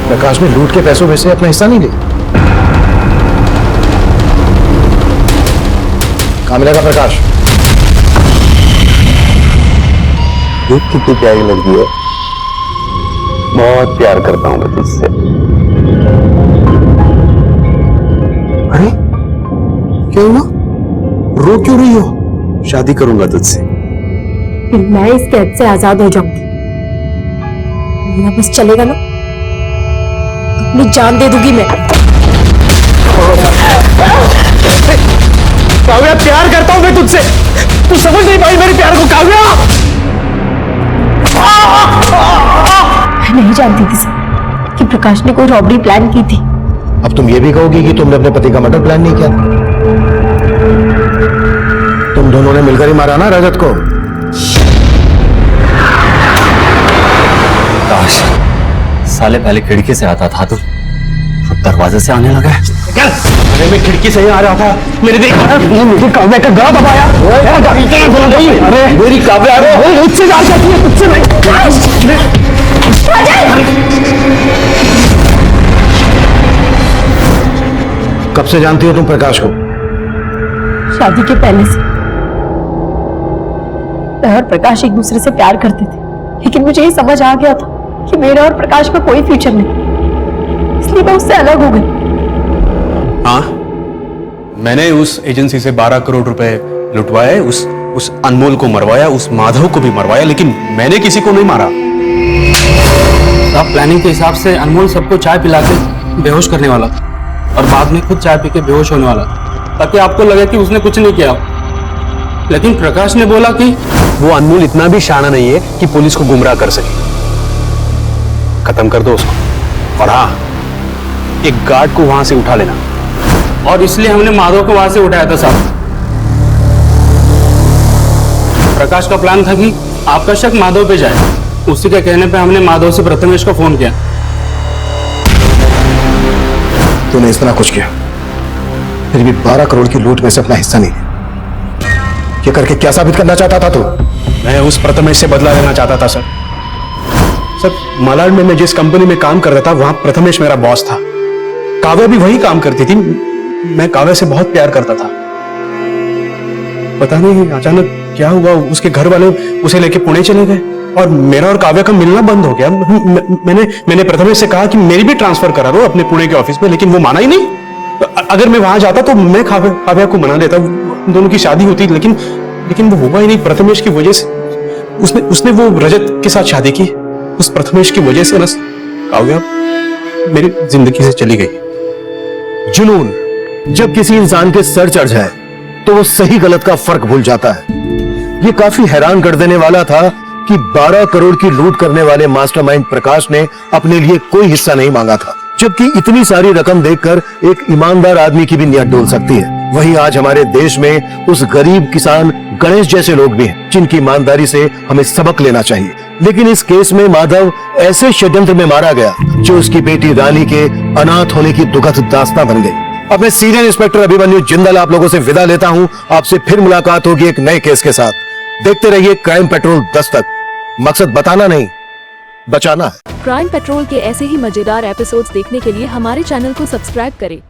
प्रकाश ने लूट के पैसों में से अपना हिस्सा नहीं लिया? कहां मिलेगा प्रकाश? देख कितनी प्यारी लड़की है। बहुत प्यार करता हूं मैं तुझसे। अरे क्या हुआ? रो क्यों रही हो? शादी करूंगा तुझसे। मैं इस कैद से आजाद हो जाऊंगी। मेरा बस चलेगा ना, अपनी जान दे दूंगी मैं। काव्या, प्यार करता हूं मैं तुझसे। तू समझ नहीं पाई मेरे प्यार को काव्या। मैं नहीं जानती थी सर कि प्रकाश ने कोई रॉबरी प्लान की थी। अब तुम ये भी कहोगी कि तुमने अपने पति का मर्डर प्लान नहीं किया? तुम दोनों ने मिलकर ही मारा ना रजत को? काश साले पहले खिड़की से आता था तो दरवाजे से आने लगा। अरे मैं खिड़की से ही आ रहा था। मेरे मेरी काव्या का गला दबाया। अरे मेरी काव्या मुझसे जा सकती है, मुझसे नहीं। कब से जानती हो तुम प्रकाश को? शादी के पहले से मैं और प्रकाश एक दूसरे से प्यार करते थे, लेकिन मुझे ये समझ आ गया था कि मेरा और प्रकाश में कोई फ्यूचर नहीं, इसलिए मैं उससे अलग हो गई। हाँ, मैंने उस एजेंसी से 12 करोड़ रुपए लुटवाए, उस अनमोल को मरवाया, उस माधव को भी मरवाया, लेकिन मैंने किसी को नहीं मारा। आप प्लानिंग के हिसाब से अनमोल सबको चाय पिला के बेहोश करने वाला था और बाद में खुद चाय पी के बेहोश होने वाला था, ताकि आपको लगे कि उसने कुछ नहीं किया। लेकिन प्रकाश ने बोला कि वो अनमोल इतना भी शाना नहीं है कि पुलिस को गुमराह कर सके। खत्म कर दो उसको। और हाँ, एक गार्ड को वहां से उठा लेना। और इसलिए हमने माधव को वहां से उठाया था साहब। प्रकाश का प्लान था कि आपका शक माधव पे जाए। उसी के कहने पे हमने माधव से प्रथमेश को फोन किया। तूने इतना कुछ किया, फिर भी 12 करोड़ की लूट में से अपना हिस्सा नहीं लिया। ये करके क्या साबित करना चाहता था तू? मैं उस प्रथमेश से बदला लेना चाहता था सर। मालाड में मैं जिस कंपनी में काम कर रहा था, वहां प्रथमेश मेरा बॉस था। काव्या भी वही काम करती थी। मैं काव्या से बहुत प्यार करता था। पता नहीं अचानक क्या हुआ, उसके घर वाले उसे लेके पुणे चले गए और मेरा और काव्या का मिलना बंद हो गया। मैंने प्रथमेश से कहा कि मेरी भी ट्रांसफर करा दो अपने पुणे के ऑफिस में, लेकिन वो माना ही नहीं। अगर मैं वहां जाता तो मैं काव्या को मना लेता, दोनों की शादी होती, लेकिन वो हुआ ही नहीं। प्रथमेश की वजह से उसने वो रजत के साथ शादी की। उस प्रथमेश की वजह से ना काव्या मेरी जिंदगी से चली गई। जुनून जब किसी इंसान के सर चढ़ जाए तो वो सही गलत का फर्क भूल जाता है। ये काफी हैरान कर देने वाला था कि 12 करोड़ की लूट करने वाले मास्टरमाइंड प्रकाश ने अपने लिए कोई हिस्सा नहीं मांगा था, जबकि इतनी सारी रकम देखकर एक ईमानदार आदमी की भी नीयत डोल सकती है। वहीं आज हमारे देश में उस गरीब किसान गणेश जैसे लोग भी हैं जिनकी ईमानदारी से हमें सबक लेना चाहिए। लेकिन इस केस में माधव ऐसे षड्यंत्र में मारा गया जो उसकी बेटी रानी के अनाथ होने की दुखद दास्तां बन गई। अपने सीनियर इंस्पेक्टर अभिमन्यु जिंदल आप लोगों से विदा लेता हूं। आपसे फिर मुलाकात होगी एक नए केस के साथ। देखते रहिए क्राइम पेट्रोल 10 तक। मकसद बताना नहीं, बचाना है। क्राइम पेट्रोल के ऐसे ही मजेदार एपिसोड्स देखने के लिए हमारे चैनल को सब्सक्राइब करें